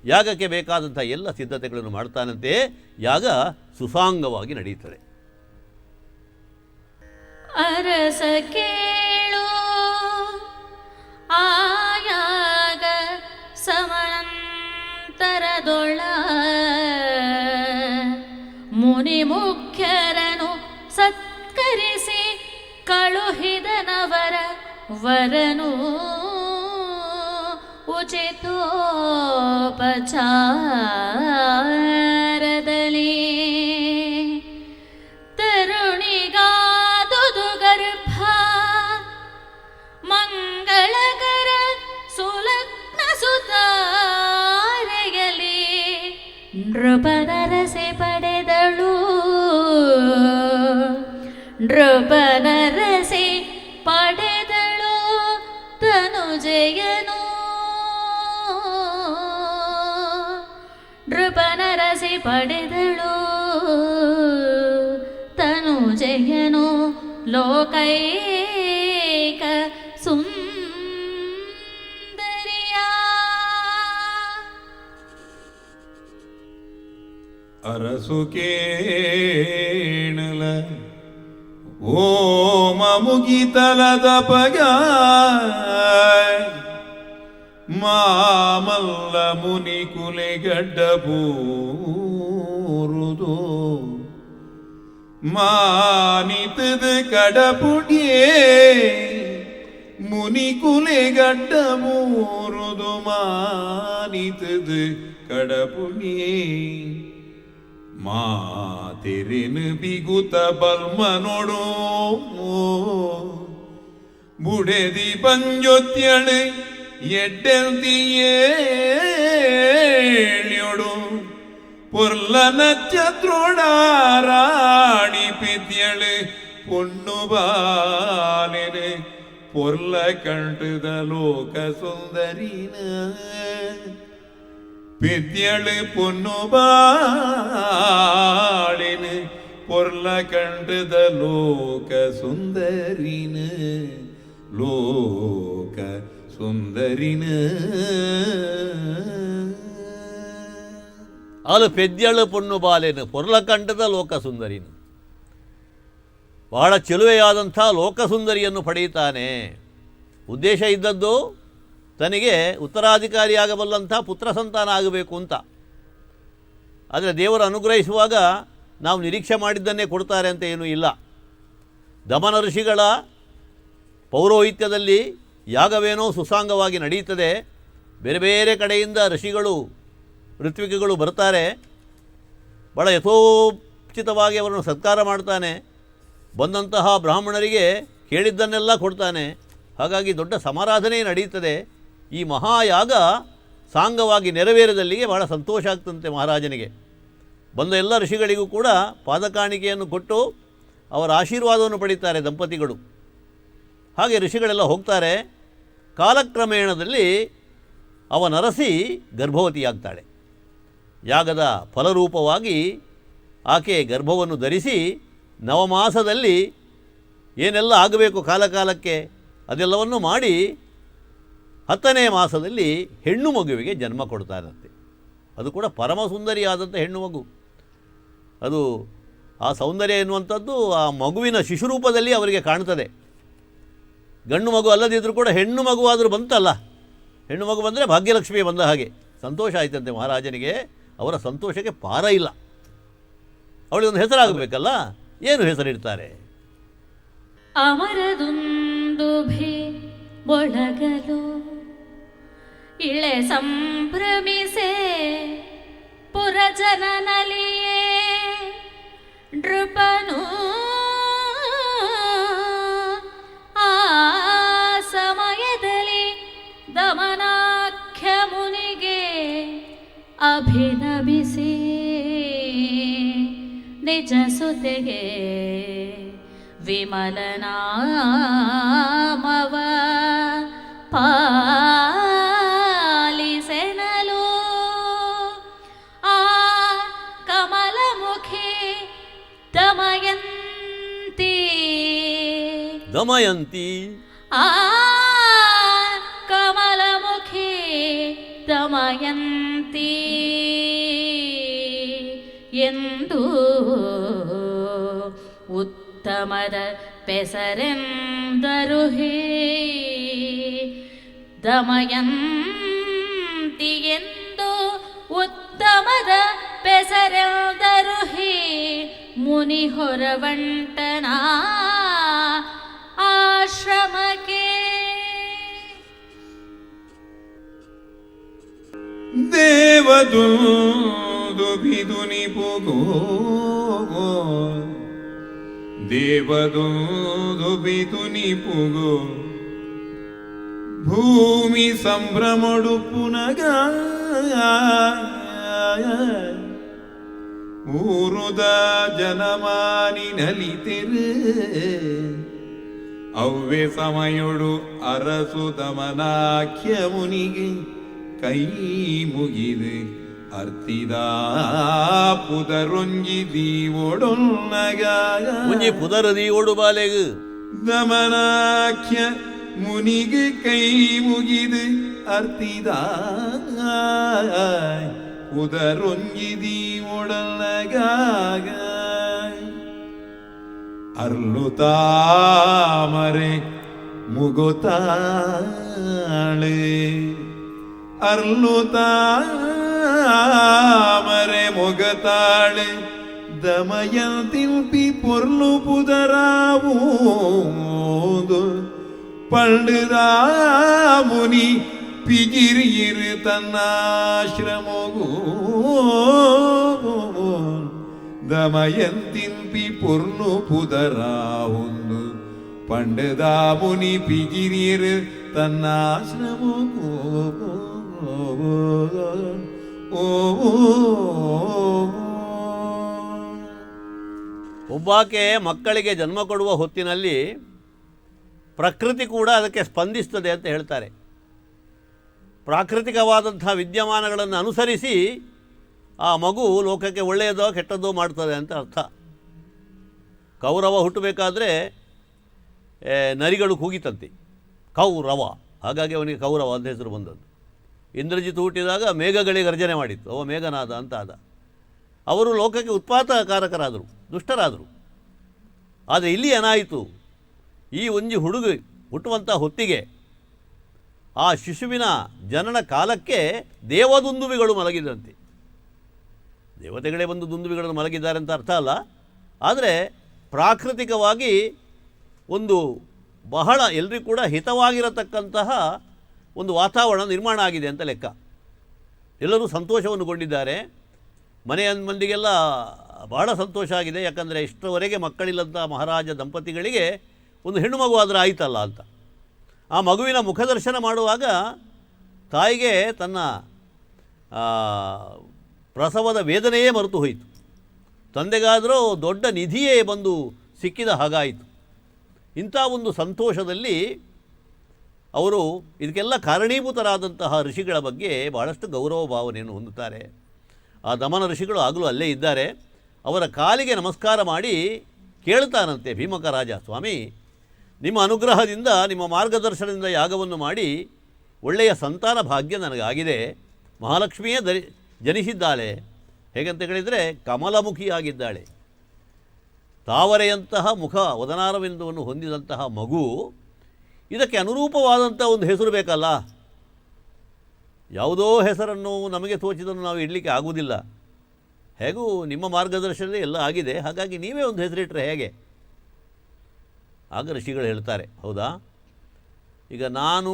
ಯಾಗಕ್ಕೆ ಬೇಕಾದಂಥ ಎಲ್ಲ ಸಿದ್ಧತೆಗಳನ್ನು ಮಾಡ್ತಾನಂತೆ. ಯಾಗ ಸುಸಾಂಗವಾಗಿ ನಡೆಯುತ್ತದೆ. ಅರಸ ಕೇಳು ಆಯಾಗ ಸಮಂತರದೊಳ ಮುನಿ ಮುಖ್ಯರನು ಸತ್ಕರಿಸಿ ಕಳುಹಿದನವರ ವರನು ಉಚಿತೋಪಚಾರದಲ್ಲಿ ತರುಣಿಗಾದುದು ಗರ್ಭ ಮಂಗಳಕರ ಸುಲಗ್ನ ಸುತಾರೆಯಲಿ ನೃಪನರಸೆ ಪಡೆದಳು ನೃಪನರಸೆ ಪಡೆದಳು ತನುಜಯನು ನೃಪನರಸೆ ಪಡೆದಳು ತನುಜಯನು ಲೋಕೈಕ ಸುಂದರಿಯ ಅರಸು ಕೇಣಲ ಓಮ ಮುಗಿತಲದ ಪಗ ಮಾಮಲ್ಲ ಮುನಿ ಕುಲೆಗಡ್ಡ ಬೂರುದು ಮಾನಿತದ ಕಡಪುಡಿಯೇ ಮುನಿ ಕುಲೆಗಡ್ಡ ಮೂರುದು ಮಾನಿತದ ಕಡಪುಡಿಯೇ ಮಾತೆರೆನು ಬಿಗುತ ಬಲ್ಮನೊಡು ಬುಡೆದಿ ಪಂಜೊತ್ಯಳು ಎಡ್ಡೆಲ್ದಿಯೇಳ್ಯೊಡು ಪೊರ್ಲ ನಚ್ಚತ್ರೋಡಾರಾಣಿ ಪಿದ್ಯಳು பொண்ணு பாலினு பொருள கண்டுத லோக சுந்தரின பித்யளு பொண்ணு பாலினு பொருள கண்டுத லோக சுந்தரின லோக ಸುಂದರಿನ ಅವಳು ಪೆದ್ಯಳು ಪೊಣ್ಣು ಬಾಲೆನು ಪೊರ್ಲ ಕಂಡದ ಲೋಕ ಸುಂದರಿನು ಬಹಳ ಚೆಲುವೆಯಾದಂಥ ಲೋಕಸುಂದರಿಯನ್ನು ಪಡೆಯುತ್ತಾನೆ. ಉದ್ದೇಶ ಇದ್ದದ್ದು ತನಗೆ ಉತ್ತರಾಧಿಕಾರಿಯಾಗಬಲ್ಲಂಥ ಪುತ್ರ ಸಂತಾನ ಆಗಬೇಕು ಅಂತ. ಆದರೆ ದೇವರು ಅನುಗ್ರಹಿಸುವಾಗ ನಾವು ನಿರೀಕ್ಷೆ ಮಾಡಿದ್ದನ್ನೇ ಕೊಡ್ತಾರೆ ಅಂತ ಏನೂ ಇಲ್ಲ. ದಮನ ಋಷಿಗಳ ಪೌರೋಹಿತ್ಯದಲ್ಲಿ ಯಾಗವೇನೋ ಸುಸಾಂಗವಾಗಿ ನಡೆಯುತ್ತದೆ. ಬೇರೆ ಬೇರೆ ಕಡೆಯಿಂದ ಋಷಿಗಳು ಋತ್ವಿಕಗಳು ಬರ್ತಾರೆ. ಭಾಳ ಯಥೋಚಿತವಾಗಿ ಅವರನ್ನು ಸತ್ಕಾರ ಮಾಡ್ತಾನೆ. ಬಂದಂತಹ ಬ್ರಾಹ್ಮಣರಿಗೆ ಕೇಳಿದ್ದನ್ನೆಲ್ಲ ಕೊಡ್ತಾನೆ. ಹಾಗಾಗಿ ದೊಡ್ಡ ಸಮಾರಾಧನೆ ನಡೆಯುತ್ತದೆ. ಈ ಮಹಾಯಾಗ ಸಾಂಗವಾಗಿ ನೆರವೇರದಲ್ಲಿಗೆ ಬಹಳ ಸಂತೋಷ ಆಗ್ತಂತೆ ಮಹಾರಾಜನಿಗೆ. ಬಂದ ಎಲ್ಲ ಋಷಿಗಳಿಗೂ ಕೂಡ ಪಾದಕಾಣಿಕೆಯನ್ನು ಕೊಟ್ಟು ಅವರ ಆಶೀರ್ವಾದವನ್ನು ಪಡೀತಾರೆ ದಂಪತಿಗಳು. ಹಾಗೆ ಋಷಿಗಳೆಲ್ಲ ಹೋಗ್ತಾರೆ. ಕಾಲಕ್ರಮೇಣದಲ್ಲಿ ಅವನರಸಿ ಗರ್ಭವತಿಯಾಗ್ತಾಳೆ. ಯಾಗದ ಫಲರೂಪವಾಗಿ ಆಕೆ ಗರ್ಭವನ್ನು ಧರಿಸಿ ನವಮಾಸದಲ್ಲಿ ಏನೆಲ್ಲ ಆಗಬೇಕು ಕಾಲಕಾಲಕ್ಕೆ ಅದೆಲ್ಲವನ್ನು ಮಾಡಿ 10ನೇ ಮಾಸದಲ್ಲಿ ಹೆಣ್ಣು ಮಗುವಿಗೆ ಜನ್ಮ ಕೊಡ್ತಾರಂತೆ. ಅದು ಕೂಡ ಪರಮ ಸುಂದರಿಯಾದಂಥ ಹೆಣ್ಣು ಮಗು. ಅದು ಆ ಸೌಂದರ್ಯ ಎನ್ನುವಂಥದ್ದು ಆ ಮಗುವಿನ ಶಿಶುರೂಪದಲ್ಲಿ ಅವರಿಗೆ ಕಾಣ್ತದೆ. ಗಂಡು ಮಗು ಅಲ್ಲದಿದ್ದರೂ ಕೂಡ ಹೆಣ್ಣು ಮಗುವಾದರೂ ಬಂತಲ್ಲ, ಹೆಣ್ಣು ಮಗು ಬಂದರೆ ಭಾಗ್ಯಲಕ್ಷ್ಮಿ ಬಂದ ಹಾಗೆ ಸಂತೋಷ ಆಯ್ತಂತೆ ಮಹಾರಾಜನಿಗೆ. ಅವರ ಸಂತೋಷಕ್ಕೆ ಪಾರ ಇಲ್ಲ. ಅವಳಿಗೊಂದು ಹೆಸರಾಗಬೇಕಲ್ಲ, ಏನು ಹೆಸರಿಡ್ತಾರೆ? ಅಮರದುಂದುಭಿ ಒಳಗಲು ಇಳೆ ಸಂಭ್ರಮಿಸೆ ಪುರಜನನಲಿಯೇ ನೃಪನು ಆ ಸಮಯದಲ್ಲಿ ದಮನಾಖ್ಯ ಮುನಿಗೆ ಅಭಿನಮಿಸಿ ನಿಜ ಸುತೆಗೆ ವಿಮಲನಾಮವ ಪಾಲಿಸೆನಲು ಆ ಕಮಲಮುಖಿ ದಮಯಂತಿ ದಮಯಂತಿ ಆ ಕಮಲಮುಖಿ ದಮಯಂತಿ ಎಂದು ಉತ್ತಮದ ಪೆಸರೆಂದರು ಹೇ ದಮಯಂತಿ ಎಂದು ಉತ್ತಮದ ಪೆಸರೆಂದರು ಹೇ ಮುನಿ ಹೊರವಂಟನ ಆಶ್ರಮಕ್ಕೆ ದೇವದೂದು ಬಿದುನಿ ಪುಗೋ ದೇವದೂದು ಬಿದುನಿ ಪುಗೋ ಭೂಮಿ ಸಂಭ್ರಮಡು ಪುನಗ ಊರುದ ಜನಮಾನಿ ನಲಿತಿರು ಅವ್ವೆ ಸಮಯೊಡು ಅರಸು ದಮನಾಖ್ಯ ಮುನಿಗೆ ಕೈ ಮುಗಿದು ಅರ್ತಿದ ಪುದರೊಂಜಿ ದೀವೊಡೊನ್ನಗ ಮುಂಜಿ ಪುದರದಿ ಓಡು ಬಾಲೆಗು ದಮನಾಖ್ಯ ಮುನಿಗೆ ಕೈ ಮುಗಿದು ಅರ್ತಿದ ಉದರೊಂಜಿದಿ ಒಡಲಗಾಗ ಅರ್ಲುತಾಮರೆ ಮುಗುತಾಳೆ ಅರ್ಲುತಾಮರೆ ಮುಗತಾಳೆ ദമയന്തിൽപി പൊർലു പുതരാവൂതു പണ്ടുതാ മുനി പിജിരിയിരു തന്നാശ്രമോകൂ ദമയന്തിൽപി പൊർലു പുതരാവുന്നു പണ്ടുതാ മുനി പിജിരിയിരു തന്നാശ്രമോകൂ ഓ ಒಬ್ಬಾಕೆ ಮಕ್ಕಳಿಗೆ ಜನ್ಮ ಕೊಡುವ ಹೊತ್ತಿನಲ್ಲಿ ಪ್ರಕೃತಿ ಕೂಡ ಅದಕ್ಕೆ ಸ್ಪಂದಿಸ್ತದೆ ಅಂತ ಹೇಳ್ತಾರೆ. ಪ್ರಾಕೃತಿಕವಾದಂಥ ವಿದ್ಯಮಾನಗಳನ್ನು ಅನುಸರಿಸಿ ಆ ಮಗು ಲೋಕಕ್ಕೆ ಒಳ್ಳೆಯದೋ ಕೆಟ್ಟದ್ದೋ ಮಾಡ್ತದೆ ಅಂತ ಅರ್ಥ. ಕೌರವ ಹುಟ್ಟಬೇಕಾದ್ರೆ ನರಿಗಳು ಕೂಗಿತಂತೆ, ಕೌರವ, ಹಾಗಾಗಿ ಅವನಿಗೆ ಕೌರವ ಅಂತ ಹೆಸರು ಬಂದದ್ದು. ಇಂದ್ರಜಿತ್ ಹುಟ್ಟಿದಾಗ ಮೇಘಗಳಿಗೆ ಗರ್ಜನೆ ಮಾಡಿತ್ತು, ಅವ ಮೇಘನಾದ ಅಂತ ಆದ. ಅವರು ಲೋಕಕ್ಕೆ ಉತ್ಪಾತಕಾರಕರಾದರು, ದುಷ್ಟರಾದರು. ಆದರೆ ಇಲ್ಲಿ ಏನಾಯಿತು, ಈ ಒಂಜಿ ಹುಡುಗ ಹುಟ್ಟುವಂಥ ಹೊತ್ತಿಗೆ ಆ ಶಿಶುವಿನ ಜನನ ಕಾಲಕ್ಕೆ ದೇವದುಂದುಬಿಗಳು ಮಲಗಿದಂತೆ. ದೇವತೆಗಳೇ ಬಂದು ದುಂದುಬಿಗಳನ್ನು ಮಲಗಿದ್ದಾರೆ ಅಂತ ಅರ್ಥ ಅಲ್ಲ, ಆದರೆ ಪ್ರಾಕೃತಿಕವಾಗಿ ಒಂದು ಬಹಳ ಎಲ್ರಿಗೂ ಕೂಡ ಹಿತವಾಗಿರತಕ್ಕಂತಹ ಒಂದು ವಾತಾವರಣ ನಿರ್ಮಾಣ ಆಗಿದೆ ಅಂತ ಲೆಕ್ಕ. ಎಲ್ಲರೂ ಸಂತೋಷವನ್ನು ಗೊಂಡಿದ್ದಾರೆ. ಮನೆಯ ಮಂದಿಗೆಲ್ಲ ಬಹಳ ಸಂತೋಷ ಆಗಿದೆ. ಯಾಕಂದರೆ ಇಷ್ಟರವರೆಗೆ ಮಕ್ಕಳಿಲ್ಲಂಥ ಮಹಾರಾಜ ದಂಪತಿಗಳಿಗೆ ಒಂದು ಹೆಣ್ಣು ಮಗು ಆದರೆ ಆಯಿತಲ್ಲ ಅಂತ. ಆ ಮಗುವಿನ ಮುಖದರ್ಶನ ಮಾಡುವಾಗ ತಾಯಿಗೆ ತನ್ನ ಪ್ರಸವದ ವೇದನೆಯೇ ಮರೆತು ಹೋಯಿತು. ತಂದೆಗಾದರೂ ದೊಡ್ಡ ನಿಧಿಯೇ ಬಂದು ಸಿಕ್ಕಿದ ಹಾಗಾಯಿತು. ಇಂಥ ಒಂದು ಸಂತೋಷದಲ್ಲಿ ಅವರು ಇದಕ್ಕೆಲ್ಲ ಕಾರಣೀಭೂತರಾದಂತಹ ಋಷಿಗಳ ಬಗ್ಗೆ ಬಹಳಷ್ಟು ಗೌರವ ಭಾವನೆಯನ್ನು ಹೊಂದುತ್ತಾರೆ. ಆ ದಮನ ಋಷಿಗಳು ಆಗಲೂ ಅಲ್ಲೇ ಇದ್ದಾರೆ. ಅವರ ಕಾಲಿಗೆ ನಮಸ್ಕಾರ ಮಾಡಿ ಕೇಳ್ತಾನಂತೆ ಭೀಮಕ ರಾಜ, ಸ್ವಾಮಿ, ನಿಮ್ಮ ಅನುಗ್ರಹದಿಂದ, ನಿಮ್ಮ ಮಾರ್ಗದರ್ಶನದಿಂದ ಯಾಗವನ್ನು ಮಾಡಿ ಒಳ್ಳೆಯ ಸಂತಾನ ಭಾಗ್ಯ ನನಗಾಗಿದೆ. ಮಹಾಲಕ್ಷ್ಮಿಯೇ ಜನಿಸಿದ್ದಾಳೆ. ಹೇಗಂತ ಹೇಳಿದರೆ ಕಮಲಮುಖಿಯಾಗಿದ್ದಾಳೆ. ತಾವರೆಯಂತಹ ಮುಖ, ವದನಾರವಿಂದವನ್ನು ಹೊಂದಿದಂತಹ ಮಗು. ಇದಕ್ಕೆ ಅನುರೂಪವಾದಂಥ ಒಂದು ಹೆಸರು ಬೇಕಲ್ಲ. ಯಾವುದೋ ಹೆಸರನ್ನು ನಮಗೆ ತೋಚಿದನ್ನು ನಾವು ಇಡಲಿಕ್ಕೆ ಆಗುವುದಿಲ್ಲ. ಹೇಗೂ ನಿಮ್ಮ ಮಾರ್ಗದರ್ಶನದಲ್ಲಿ ಎಲ್ಲ ಆಗಿದೆ, ಹಾಗಾಗಿ ನೀವೇ ಒಂದು ಹೆಸರಿಟ್ಟರೆ ಹೇಗೆ? ಆಗ ಋಷಿಗಳು ಹೇಳ್ತಾರೆ, ಹೌದಾ, ಈಗ ನಾನು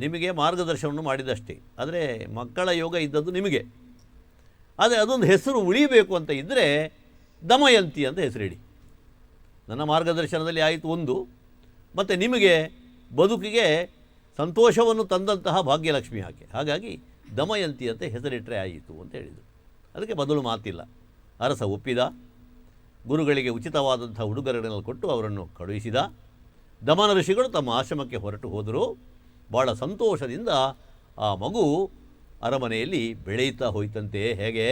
ನಿಮಗೆ ಮಾರ್ಗದರ್ಶನವನ್ನು ಮಾಡಿದಷ್ಟೇ, ಆದರೆ ಮಕ್ಕಳ ಯೋಗ ಇದ್ದದ್ದು ನಿಮಗೆ. ಆದರೆ ಅದೊಂದು ಹೆಸರು ಉಳಿಬೇಕು ಅಂತ ಇದ್ದರೆ ದಮಯಂತಿ ಅಂತ ಹೆಸರಿಡಿ. ನನ್ನ ಮಾರ್ಗದರ್ಶನದಲ್ಲಿ ಆಯಿತು ಒಂದು, ಮತ್ತು ನಿಮಗೆ ಬದುಕಿಗೆ ಸಂತೋಷವನ್ನು ತಂದಂತಹ ಭಾಗ್ಯಲಕ್ಷ್ಮಿ ಆಕೆ, ಹಾಗಾಗಿ ದಮಯಂತಿ ಅಂತ ಹೆಸರಿಟ್ಟರೆ ಆಯಿತು ಅಂತ ಹೇಳಿದರು. ಅದಕ್ಕೆ ಬದಲು ಮಾತಿಲ್ಲ. ಅರಸ ಒಪ್ಪಿದ. ಗುರುಗಳಿಗೆ ಉಚಿತವಾದಂಥ ಉಡುಗೊರೆಗಳನ್ನು ಕೊಟ್ಟು ಅವರನ್ನು ಕಳುಹಿಸಿದ. ದಮನ ಋಷಿಗಳು ತಮ್ಮ ಆಶ್ರಮಕ್ಕೆ ಹೊರಟು ಹೋದರು. ಭಾಳ ಸಂತೋಷದಿಂದ ಆ ಮಗು ಅರಮನೆಯಲ್ಲಿ ಬೆಳೆಯುತ್ತಾ ಹೋಯ್ತಂತೆ. ಹೇಗೆ?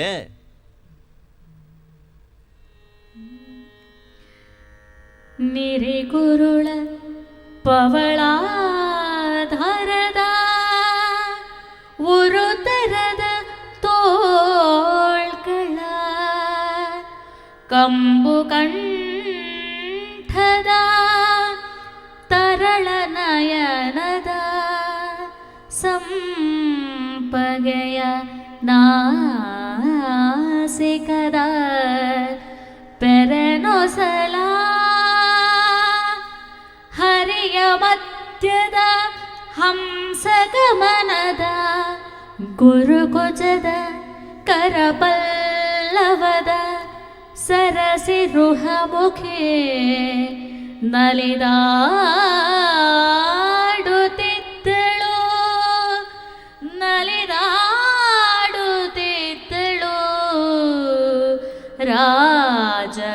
ನಿರಿಗುರುಳ ಪವಳಾಧಾರದ ಉರುತರದ ತೋಳ್ಗಳ ಕಂಬು ಕಂಠದ ತರಳ ನಯನದ ಸಂಪಗೆಯ ನಾಸಿಕದ ಪೆರನೊಸಲ ಹರಿಯ ಮಧ್ಯದ ಹಂಸಗಮನದ ಗುರುಕುಜದ ಕರಪಲ್ಲವದ ಸರಸಿರುಹಮುಖೇ ನಲಿದಾಡುತ್ತಿದ್ದಳು ನಲಿದಾಡುತ್ತಿದ್ದಳು ರಾಜಭವನದಲ್ಲಿ.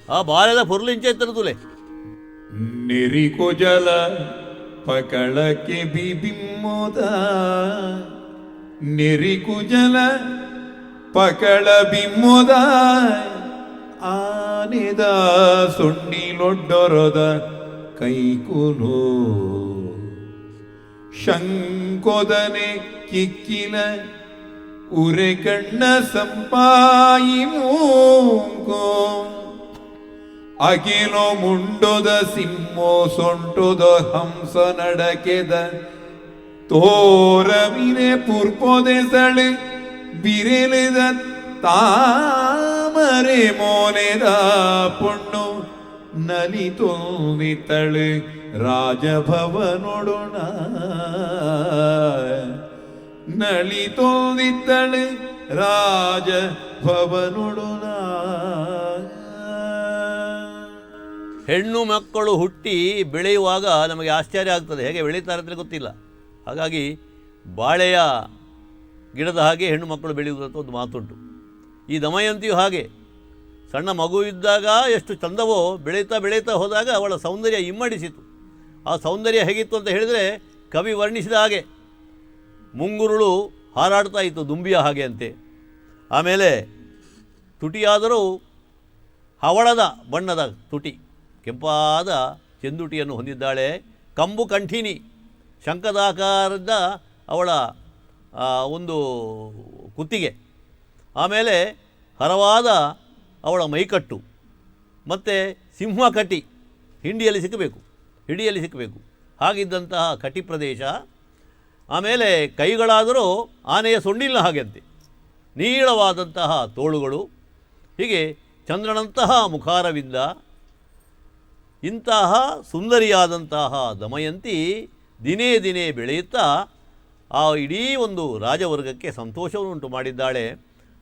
ಆ ಬಾಲ್ಯದ ಪುರ್ಲಿಂಚೆ ತರುತ್ತಲೇ ನಿರಿಕುಜಲ ಪಕಳಕ್ಕೆ ಬಿಬಿಮ್ಮೋದ ನಿರಿಕುಜಲ ಪಕಳ ಬಿಮ್ಮೋದ ಆನೆದ ಸೊಣ್ಣಿಲೊಡ್ಡೊರದ ಕೈಕುಲು ಶಂಕೊದನೆ ಕಿಕ್ಕಿನ ಉರೆ ಕಣ್ಣ ಸಂಪಾಯಿ ಮೂಕೋ ಅಗಿಲೋ ಮುಂಡೊದ ಸಿಂಹೋ ಸೊಂಟೊದ ಹಂಸ ನಡಕೆದ ತೋರವಿನೆ ಪುರ್ಪೊದೆ ಸಳು ಬಿರೆಲೆದ ತಾಮರೆ ಮೋನೆದ ಪೊಣ್ಣು ನಲಿತೋನಿತಳು ರಾಜಭವನೊಡೊಣ ನಲಿತೋನಿತಳು ರಾಜಭವನೊಡೊಣ. ಹೆಣ್ಣು ಮಕ್ಕಳು ಹುಟ್ಟಿ ಬೆಳೆಯುವಾಗ ನಮಗೆ ಆಶ್ಚರ್ಯ ಆಗ್ತದೆ, ಹೇಗೆ ಬೆಳೀತಾರೆ ಅಂತ ಗೊತ್ತಿಲ್ಲ. ಹಾಗಾಗಿ ಬಾಳೆಯ ಗಿಡದ ಹಾಗೆ ಹೆಣ್ಣು ಮಕ್ಕಳು ಬೆಳೆಯುವುದಂತ ಒಂದು ಮಾತುಂಟು. ಈ ದಮಯಂತಿಯು ಹಾಗೆ ಸಣ್ಣ ಮಗು ಇದ್ದಾಗ ಎಷ್ಟು ಚಂದವೋ ಬೆಳೀತಾ ಬೆಳೀತಾ ಹೋದಾಗ ಅವಳ ಸೌಂದರ್ಯ ಇಮ್ಮಡಿಸಿತು. ಆ ಸೌಂದರ್ಯ ಹೇಗಿತ್ತು ಅಂತ ಹೇಳಿದರೆ ಕವಿ ವರ್ಣಿಸಿದ ಹಾಗೆ ಮುಂಗುರುಳು ಹಾರಾಡ್ತಾ ಇತ್ತು ದುಂಬಿಯ ಹಾಗೆ ಅಂತೆ. ಆಮೇಲೆ ತುಟಿಯಾದರೂ ಹವಳದ ಬಣ್ಣದ ತುಟಿ, ಕೆಂಪಾದ ಚೆಂದುಟಿಯನ್ನು ಹೊಂದಿದ್ದಾಳೆ. ಕಂಬು ಕಂಠಿನಿ, ಶಂಖದಾಕಾರದ ಅವಳ ಒಂದು ಕುತ್ತಿಗೆ. ಆಮೇಲೆ ಹರವಾದ ಅವಳ ಮೈಕಟ್ಟು, ಮತ್ತು ಸಿಂಹಕಟಿ, ಹಿಡಿಯಲ್ಲಿ ಸಿಕ್ಕಬೇಕು ಹಾಗಿದ್ದಂತಹ ಕಟಿ ಪ್ರದೇಶ. ಆಮೇಲೆ ಕೈಗಳಾದರೂ ಆನೆಯ ಸೊಂಡಿಲಿನ ಹಾಗೆಂತೆ, ನೀಳವಾದಂತಹ ತೋಳುಗಳು. ಹೀಗೆ ಚಂದ್ರನಂತಹ ಮುಖಾರವಿಂದ ಇಂತಹ ಸುಂದರಿಯಾದಂತಹ ದಮಯಂತಿ ದಿನೇ ದಿನೇ ಬೆಳೆಯುತ್ತಾ ಆ ಇಡೀ ಒಂದು ರಾಜವರ್ಗಕ್ಕೆ ಸಂತೋಷವನ್ನು ಉಂಟು ಮಾಡಿದ್ದಾಳೆ.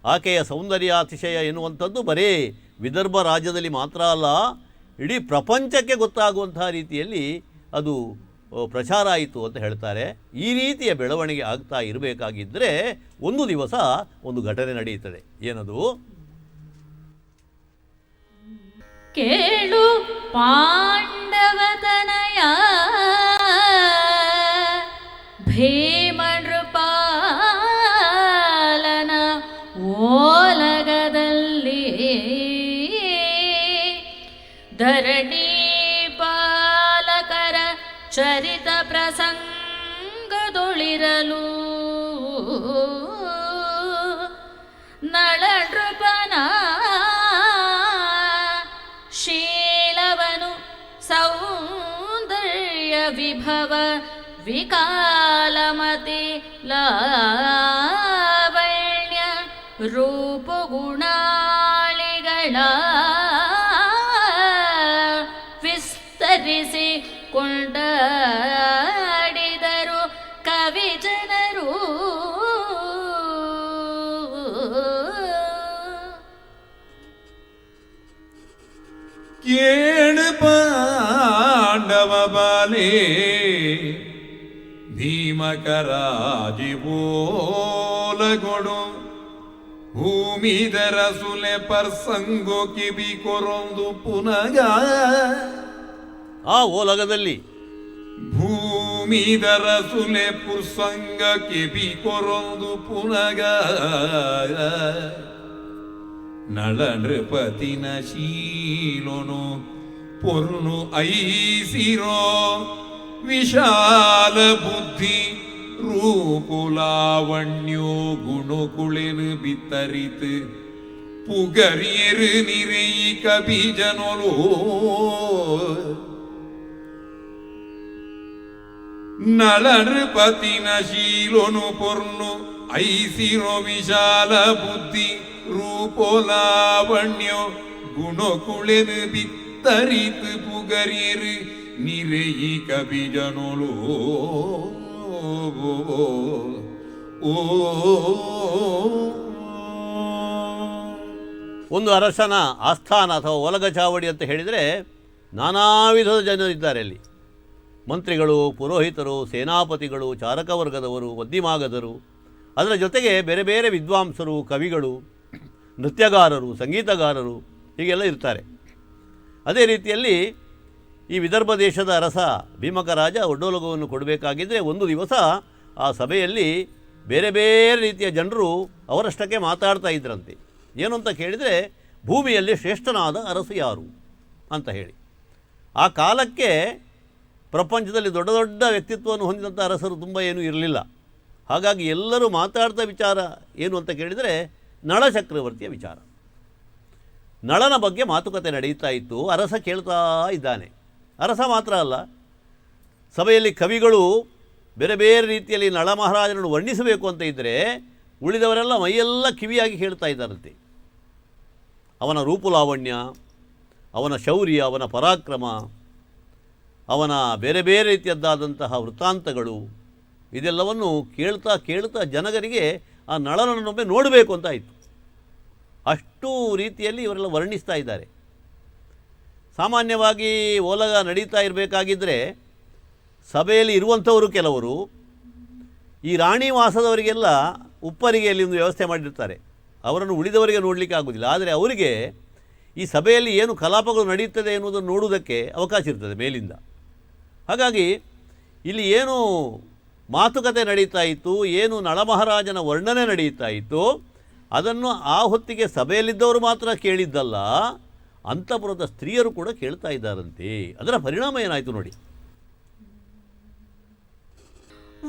ಆಕೆಯ ಸೌಂದರ್ಯಾತಿಶಯ ಎನ್ನುವಂಥದ್ದು ಬರೀ ವಿದರ್ಭ ರಾಜ್ಯದಲ್ಲಿ ಮಾತ್ರ ಅಲ್ಲ, ಇಡೀ ಪ್ರಪಂಚಕ್ಕೆ ಗೊತ್ತಾಗುವಂತಹ ರೀತಿಯಲ್ಲಿ ಅದು ಪ್ರಚಾರ ಆಯಿತು ಅಂತ ಹೇಳ್ತಾರೆ. ಈ ರೀತಿಯ ಬೆಳವಣಿಗೆ ಆಗ್ತಾ ಇರಬೇಕಾಗಿದ್ದರೆ ಒಂದು ದಿವಸ ಒಂದು ಘಟನೆ ನಡೆಯುತ್ತದೆ. ಏನದು? ಕೇಳು ಪಾಂಡವತನಯ ಭೀಮ ನೃಪಾಲನ ಓಲಗದಲ್ಲಿ ಧರಣಿ ಪಾಲಕರ ಚರಿತ ಪ್ರಸಂಗದೊಳಿರಲು ನಳನೃಪನ ಶೀಲವನು ಸೌಂದರ್ಯ ವಿಭವ ವಿಕಾಲಮತಿ ಲಾವಣ್ಯ ರೂಪಗುಣಾಳಿಗಳ ವಿಸ್ತರಿಸಿ ಕೊಂಡಾಡಿದರು ಕವಿ ಜನರು. ಕೇಳು ಪಾಂಡವ ಬಾಲೆ ಭೀಮಕರಾಜಿಬೋಲಗೊಡು ಭೂಮಿದರ ಸುಲೆ ಪರ್ಸಂಗೋ ಕಿಬಿ ಕೊರೊಂದು ಪುನಗ. ಆ ಓಲಗದಲ್ಲಿ ಭೂಮಿದರ ಸುಲೆ ಪುರ್ಸಂಗ ಕಿಬಿ ಕೊರೊಂದು ಪುನಗ. ನಳ ನೃಪತಿನ ಶೀಲೊನು ಪೊರ್ನು ಐಸಿರೋ ವಿಶಾಲ ಬುದ್ಧಿ ರೂಪುಲಾವಣ್ಯೋ ಗುಣುಕುಳೆನು ಬಿತ್ತರಿತು ಪುಗರಿಯರು ನಿರೆಯಿ ಕಬಿಜನೊಲೋ. ನಳ ನೃಪತಿನ ಶೀಲೊನು ಪೊರ್ನು ಐಸಿರೋ ವಿಶಾಲ ಬುದ್ಧಿ ರೂಪೋಲಾವಣ್ಯೋ ಗುಣಕುಳೆನು ಬಿತ್ತರಿತು ಪುಗರಿಯರು ನಿರೆಯಿ ಕಬಿಜನೊಲೋ. ಒಂದು ಅರಸನ ಆಸ್ಥಾನ ಅಥವಾ ಒಲಗ ಚಾವಡಿ ಅಂತ ಹೇಳಿದರೆ ನಾನಾ ವಿಧದ ಜನರಿದ್ದಾರೆ ಅಲ್ಲಿ. ಮಂತ್ರಿಗಳು, ಪುರೋಹಿತರು, ಸೇನಾಪತಿಗಳು, ಚಾರಕ ವರ್ಗದವರು, ವದ್ದಿಮಾಗದರು, ಅದರ ಜೊತೆಗೆ ಬೇರೆ ಬೇರೆ ವಿದ್ವಾಂಸರು, ಕವಿಗಳು, ನೃತ್ಯಗಾರರು, ಸಂಗೀತಗಾರರು ಹೀಗೆಲ್ಲ ಇರ್ತಾರೆ. ಅದೇ ರೀತಿಯಲ್ಲಿ ಈ ವಿದರ್ಭ ದೇಶದ ಅರಸ ಭೀಮಕ ರಾಜ ಒಡ್ಡೋಲಗವನ್ನು ಕೊಡಬೇಕಾಗಿದ್ದರೆ ಒಂದು ದಿವಸ ಆ ಸಭೆಯಲ್ಲಿ ಬೇರೆ ಬೇರೆ ರೀತಿಯ ಜನರು ಅವರಷ್ಟಕ್ಕೆ ಮಾತಾಡ್ತಾ ಇದ್ರಂತೆ. ಏನು ಅಂತ ಕೇಳಿದರೆ ಭೂಮಿಯಲ್ಲಿ ಶ್ರೇಷ್ಠನಾದ ಅರಸು ಯಾರು ಅಂತ ಹೇಳಿ. ಆ ಕಾಲಕ್ಕೆ ಪ್ರಪಂಚದಲ್ಲಿ ದೊಡ್ಡ ದೊಡ್ಡ ವ್ಯಕ್ತಿತ್ವವನ್ನು ಹೊಂದಿದಂಥ ಅರಸರು ತುಂಬ ಏನೂ ಇರಲಿಲ್ಲ. ಹಾಗಾಗಿ ಎಲ್ಲರೂ ಮಾತಾಡ್ತಾ ವಿಚಾರ ಏನು ಅಂತ ಕೇಳಿದರೆ ನಳ ಚಕ್ರವರ್ತಿಯ ವಿಚಾರ. ನಳನ ಬಗ್ಗೆ ಮಾತುಕತೆ ನಡೀತಾ ಇತ್ತು. ಅರಸ ಕೇಳ್ತಾ ಇದ್ದಾನೆ. ಅರಸ ಮಾತ್ರ ಅಲ್ಲ, ಸಭೆಯಲ್ಲಿ ಕವಿಗಳು ಬೇರೆ ಬೇರೆ ರೀತಿಯಲ್ಲಿ ನಳ ಮಹಾರಾಜನನ್ನು ವರ್ಣಿಸಬೇಕು ಅಂತ ಇದ್ದರೆ ಉಳಿದವರೆಲ್ಲ ಮೈಯೆಲ್ಲ ಕಿವಿಯಾಗಿ ಕೇಳ್ತಾ ಇದ್ದಾರಂತೆ. ಅವನ ರೂಪುಲಾವಣ್ಯ, ಅವನ ಶೌರ್ಯ, ಅವನ ಪರಾಕ್ರಮ, ಅವನ ಬೇರೆ ಬೇರೆ ರೀತಿಯದ್ದಾದಂತಹ ವೃತ್ತಾಂತಗಳು, ಇದೆಲ್ಲವನ್ನು ಕೇಳ್ತಾ ಕೇಳ್ತಾ ಜನಗರಿಗೆ ಆ ನಳನನ್ನೊಮ್ಮೆ ನೋಡಬೇಕು ಅಂತ ಆಯಿತು. ಅಷ್ಟು ರೀತಿಯಲ್ಲಿ ಇವರೆಲ್ಲ ವರ್ಣಿಸ್ತಾ ಇದ್ದಾರೆ. ಸಾಮಾನ್ಯವಾಗಿ ಓಲಗ ನಡೀತಾ ಇರಬೇಕಾಗಿದ್ದರೆ ಸಭೆಯಲ್ಲಿ ಇರುವಂಥವರು ಕೆಲವರು ಈ ರಾಣಿ ವಾಸದವರಿಗೆಲ್ಲ ಉಪ್ಪರಿಗೆಯಲ್ಲಿ ಒಂದು ವ್ಯವಸ್ಥೆ ಮಾಡಿರ್ತಾರೆ. ಅವರನ್ನು ಉಳಿದವರಿಗೆ ನೋಡಲಿಕ್ಕೆ ಆಗೋದಿಲ್ಲ. ಆದರೆ ಅವರಿಗೆ ಈ ಸಭೆಯಲ್ಲಿ ಏನು ಕಲಾಪಗಳು ನಡೆಯುತ್ತದೆ ಎನ್ನುವುದನ್ನು ನೋಡುವುದಕ್ಕೆ ಅವಕಾಶ ಇರ್ತದೆ ಮೇಲಿಂದ. ಹಾಗಾಗಿ ಇಲ್ಲಿ ಏನು ಮಾತುಕತೆ ನಡೀತಾ ಇತ್ತು, ಏನು ನಳಮಹಾರಾಜನ ವರ್ಣನೆ ನಡೀತಾ ಇತ್ತು, ಅದನ್ನು ಆ ಹೊತ್ತಿಗೆ ಸಭೆಯಲ್ಲಿದ್ದವರು ಮಾತ್ರ ಕೇಳಿದ್ದಲ್ಲ, ಅಂತಃಪುರದ ಸ್ತ್ರೀಯರು ಕೂಡ ಕೇಳ್ತಾ ಇದ್ದಾರಂತೆ. ಅದರ ಪರಿಣಾಮ ಏನಾಯಿತು ನೋಡಿ.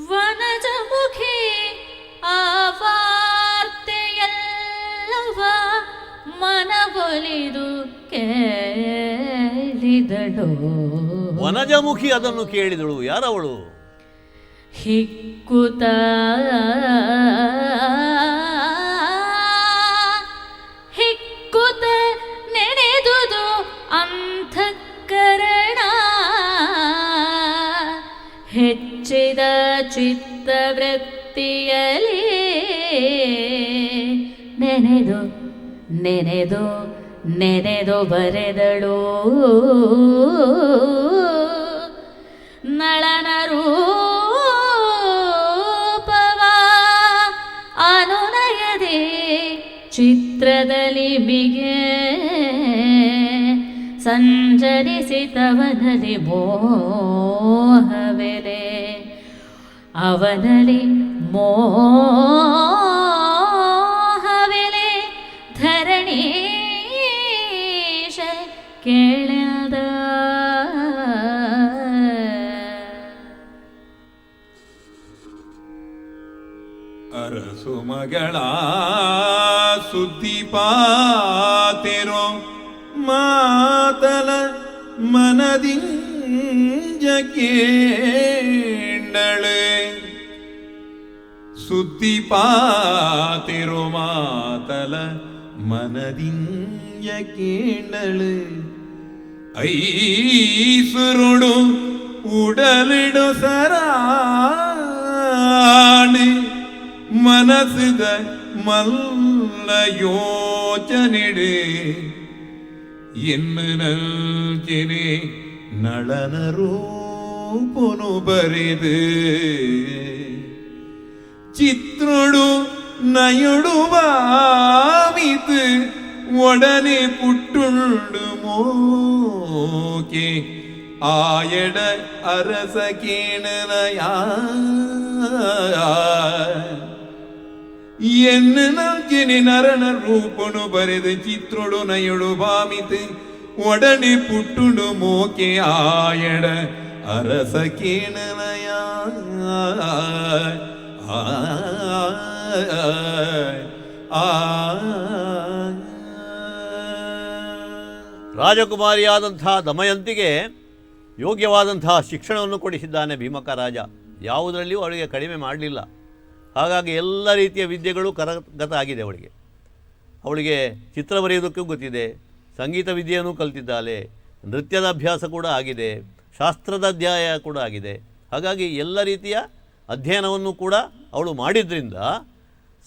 ವನಜಮುಖಿ ಆವಾರ್ತೆಯಲ್ಲವ ಮನವೊಲಿದು ಕೇಳಿದಳು. ವನಜಮುಖಿ ಅದನ್ನು ಕೇಳಿದಳು. ಯಾರವಳು? ಹಿಕ್ಕುತ ಹಿಕ್ಕುತ ನೆನೆದುದು ಅಂತಃಕರಣ, ಹೆಚ್ಚಿದ ಚಿತ್ತವೃತ್ತಿಯಲಿ ನೆನೆದು ನೆನೆದು ನೆನೆದು ಬರೆದಳು ನಳನ ರೂಪವ ಅನುನಯದೆ ಚಿತ್ರದಲ್ಲಿ ಬಿಗೆ ಸಂಚರಿಸಿತವನಲ್ಲಿ ಮೋಹವೆಲೆ, ಅವನಲ್ಲಿ ಮೋಹವೆಲೆ ಧರಣೀಶ ಕೇಳ್ದ. ಅರಸು ಮಗಳ ಸುದ್ದಿ ಪಾತೆರೋ ಮಾತಲ ಮನದಿಂಜ ಕೇಂಡಳೆ, ಸುದ್ದಿ ಪಾತೆರೋ ಮಾತಲ ಮನದಿಂಜ ಕೇಂಡಳೆ, ಐಸುರುಡು ಉಡಲಿಡು ಸರಾಣೆ ಮನಸ್ಸಿದ ಮಲ್ಲ ಯೋಚನೆಡೆ, ಎನ್ನನಂಚಿನೆ ನಳನ ರೂಪನು ಬರೆದು ಚಿತ್ರಡು ನಯುಡು ಬಾವಿತು ಒಡನೆ ಪುಟ್ಟುಳ್ಳು ಮೋಕೆ ಆಯಡ ಅರಸ ಕೇಣನಯ ಎನ್ನು ನಂಚಿನಿ ನರನ ರೂಪನು ಬರೆದು ಚಿತ್ರೊಡು ನಯುಡು ಬಾಮಿತು ಒಡನೆ ಪುಟ್ಟುಡು ಮೋಕೆ ಆಯಡ ಅರಸ ಕೇಣನಯ. ರಾಜಕುಮಾರಿಯಾದಂಥ ದಮಯಂತಿಗೆ ಯೋಗ್ಯವಾದಂತಹ ಶಿಕ್ಷಣವನ್ನು ಕೊಡಿಸಿದ್ದಾನೆ ಭೀಮಕ ರಾಜ. ಯಾವುದರಲ್ಲಿಯೂ ಅವಳಿಗೆ ಕಡಿಮೆ ಮಾಡಲಿಲ್ಲ. ಹಾಗಾಗಿ ಎಲ್ಲ ರೀತಿಯ ವಿದ್ಯೆಗಳು ಕರಗತ ಆಗಿದೆ ಅವಳಿಗೆ. ಅವಳಿಗೆ ಚಿತ್ರ ಬರೆಯೋದಕ್ಕೂ ಗೊತ್ತಿದೆ, ಸಂಗೀತ ವಿದ್ಯೆಯನ್ನು ಕಲಿತಿದ್ದಾಳೆ, ನೃತ್ಯದ ಅಭ್ಯಾಸ ಕೂಡ ಆಗಿದೆ, ಶಾಸ್ತ್ರದ ಅಧ್ಯಾಯ ಕೂಡ ಆಗಿದೆ. ಹಾಗಾಗಿ ಎಲ್ಲ ರೀತಿಯ ಅಧ್ಯಯನವನ್ನು ಕೂಡ ಅವಳು ಮಾಡಿದ್ರಿಂದ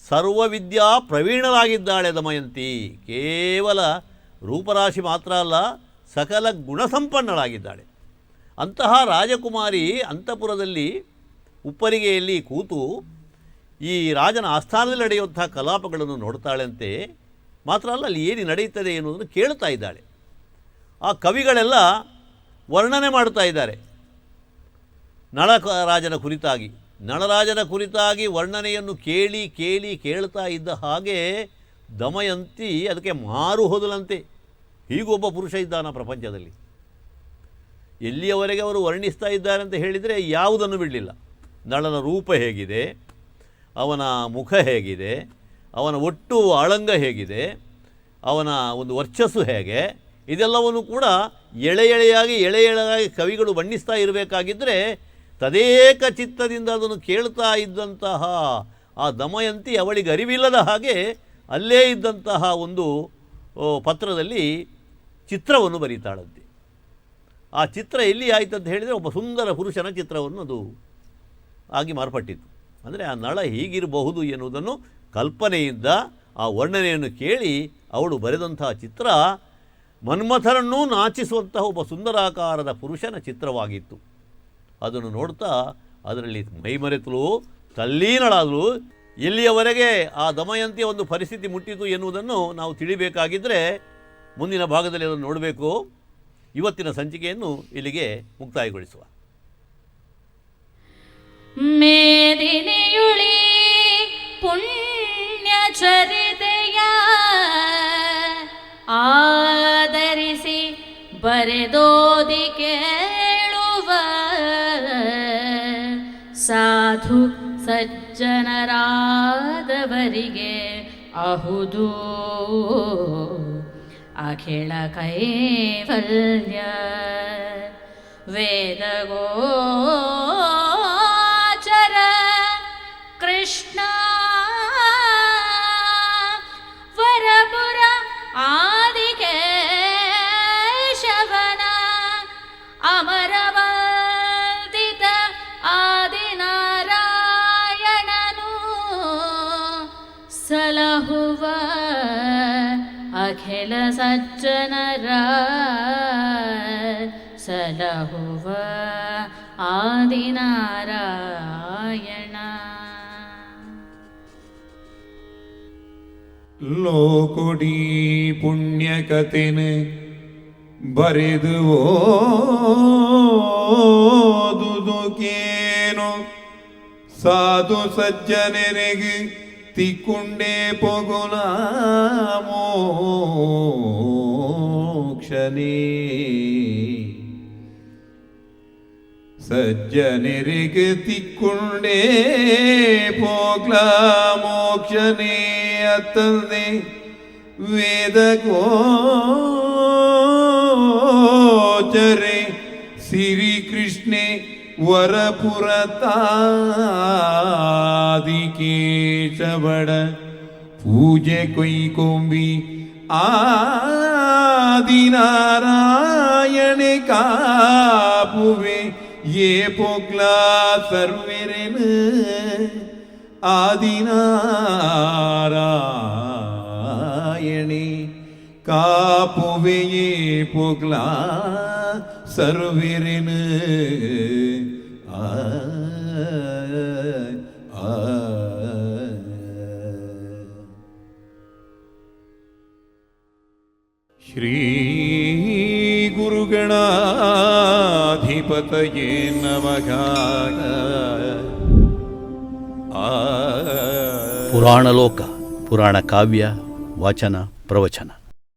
ಸರ್ವವಿದ್ಯಾ ಪ್ರವೀಣರಾಗಿದ್ದಾಳೆ ದಮಯಂತಿ. ಕೇವಲ ರೂಪರಾಶಿ ಮಾತ್ರ ಅಲ್ಲ, ಸಕಲ ಗುಣಸಂಪನ್ನಳಾಗಿದ್ದಾಳೆ. ಅಂತಹ ರಾಜಕುಮಾರಿ ಅಂತಃಪುರದಲ್ಲಿ ಉಪ್ಪರಿಗೆಯಲ್ಲಿ ಕೂತು ಈ ರಾಜನ ಆಸ್ಥಾನದಲ್ಲಿ ನಡೆಯುವಂತಹ ಕಲಾಪಗಳನ್ನು ನೋಡ್ತಾಳಂತೆ. ಮಾತ್ರ ಅಲ್ಲ, ಅಲ್ಲಿ ಏನು ನಡೆಯುತ್ತದೆ ಎನ್ನುವುದನ್ನು ಕೇಳ್ತಾ ಇದ್ದಾಳೆ. ಆ ಕವಿಗಳೆಲ್ಲ ವರ್ಣನೆ ಮಾಡ್ತಾ ಇದ್ದಾರೆ ನಳರಾಜನ ಕುರಿತಾಗಿ. ನಳರಾಜನ ಕುರಿತಾಗಿ ವರ್ಣನೆಯನ್ನು ಕೇಳಿ ಕೇಳಿ ಕೇಳ್ತಾ ಇದ್ದ ಹಾಗೆ ದಮಯಂತಿ ಅದಕ್ಕೆ ಮಾರು ಹೋದಲಂತೆ. ಹೀಗೊಬ್ಬ ಪುರುಷ ಇದ್ದಾನ ಪ್ರಪಂಚದಲ್ಲಿ. ಎಲ್ಲಿಯವರೆಗೆ ಅವರು ವರ್ಣಿಸ್ತಾ ಇದ್ದಾರೆ ಅಂತ ಹೇಳಿದರೆ ಯಾವುದನ್ನು ಬಿಡಲಿಲ್ಲ. ನಳನ ರೂಪ ಹೇಗಿದೆ, ಅವನ ಮುಖ ಹೇಗಿದೆ, ಅವನ ಒಟ್ಟು ಆಳಂಗ ಹೇಗಿದೆ, ಅವನ ಒಂದು ವರ್ಚಸ್ಸು ಹೇಗೆ, ಇದೆಲ್ಲವನ್ನು ಕೂಡ ಎಳೆಯಾಗಿ ಕವಿಗಳು ಬಣ್ಣಿಸ್ತಾ ಇರಬೇಕಾಗಿದ್ದರೆ ತದೇಕ ಚಿತ್ತದಿಂದ ಅದನ್ನು ಕೇಳ್ತಾ ಇದ್ದಂತಹ ಆ ದಮಯಂತಿ ಅವಳಿಗೆ ಅರಿವಿಲ್ಲದ ಹಾಗೆ ಅಲ್ಲೇ ಇದ್ದಂತಹ ಒಂದು ಪತ್ರದಲ್ಲಿ ಚಿತ್ರವನ್ನು ಬರೀತಾಳಂತೆ. ಆ ಚಿತ್ರ ಎಲ್ಲಿ ಆಯಿತು ಅಂತ ಹೇಳಿದರೆ ಒಬ್ಬ ಸುಂದರ ಪುರುಷನ ಚಿತ್ರವನ್ನು ಅದು ಆಗಿ ಮಾರ್ಪಟ್ಟಿತ್ತು. ಅಂದರೆ ಆ ನಳ ಹೀಗಿರಬಹುದು ಎನ್ನುವುದನ್ನು ಕಲ್ಪನೆಯಿಂದ ಆ ವರ್ಣನೆಯನ್ನು ಕೇಳಿ ಅವಳು ಬರೆದಂತಹ ಚಿತ್ರ ಮನ್ಮಥರನ್ನೂ ನಾಚಿಸುವಂತಹ ಒಬ್ಬ ಸುಂದರಾಕಾರದ ಪುರುಷನ ಚಿತ್ರವಾಗಿತ್ತು. ಅದನ್ನು ನೋಡ್ತಾ ಅದರಲ್ಲಿ ಮೈಮರೆತಲು ತಲ್ಲೀನಳಾದಳು. ಎಲ್ಲಿಯವರೆಗೆ ಆ ದಮಯಂತಿಯ ಒಂದು ಪರಿಸ್ಥಿತಿ ಮುಟ್ಟಿತು ಎನ್ನುವುದನ್ನು ನಾವು ತಿಳಿಬೇಕಾಗಿದ್ದರೆ ಮುಂದಿನ ಭಾಗದಲ್ಲಿ ಅದನ್ನು ನೋಡಬೇಕು. ಇವತ್ತಿನ ಸಂಚಿಕೆಯನ್ನು ಇಲ್ಲಿಗೆ ಮುಕ್ತಾಯಗೊಳಿಸುವ. ಮೇದಿನಿಯುಳಿ ಪುಣ್ಯ ಚರಿತೆಯ ಆದರಿಸಿ ಬರೆದೋದಿ ಕೇಳುವ ಸಾಧು ಸಜ್ಜನರಾದವರಿಗೆ ಅಹುದು ಅಖಿಳ ಕೈವಲ್ಯ ವೇದಗೋಚರ ಕೃಷ್ಣ ವರಪುರ ಆದಿಕೇಶವನ ಅಮರವಂದಿತ ಆದಿನಾರಾಯಣನು ಸಲಹುವ ಅಖಿಲ ಸಜ್ಜನರ ಸಲಹುವ ಆದಿನಾರಾಯಣ. ಲೋಕೊಡಿ ಪುಣ್ಯಕಥೆನ ಬರೆದು ಓದುದುಕೇನು ಸಾಧು ಸಜ್ಜನರಿಗೆ ತಿಕ್ಕುಂಡೆ ಪೊಗುಲ ಮೋಕ್ಷನೇ ಸಜ್ಜನರಿಗೆ ತಿಕ್ಕುಂಡೆ ಪೋಗ್ಲ ಮೋಕ್ಷನೇ ಅತ್ತಂದೆ ವೇದಗೋಚರೆ ಸಿರಿ ಕೃಷ್ಣೆ ವರಪುರತಾದಿಕೇಶವಡ ಪೂಜೆ ಕೊಯ್ಕೊಂಬಿ ಆದಿನಾರಾಯಣೆ ಕಾಪುವೆ ಏ ಪೊಗ್ಲಾ ಸರ್ವೆರೆನು ಆದಿನಾರಾಯಣೆ ಕಾಪುವೆ ಏ ಪೊಗ್ಲಾ ಸರ್ವೆರೆನು ಶ್ರೀ ಗುರುಗಣಾಧಿಪತಯೇ ನಮಃ. ಪುರಾಣ ಲೋಕ, ಪುರಾಣ ಕಾವ್ಯ ವಾಚನ ಪ್ರವಚನ.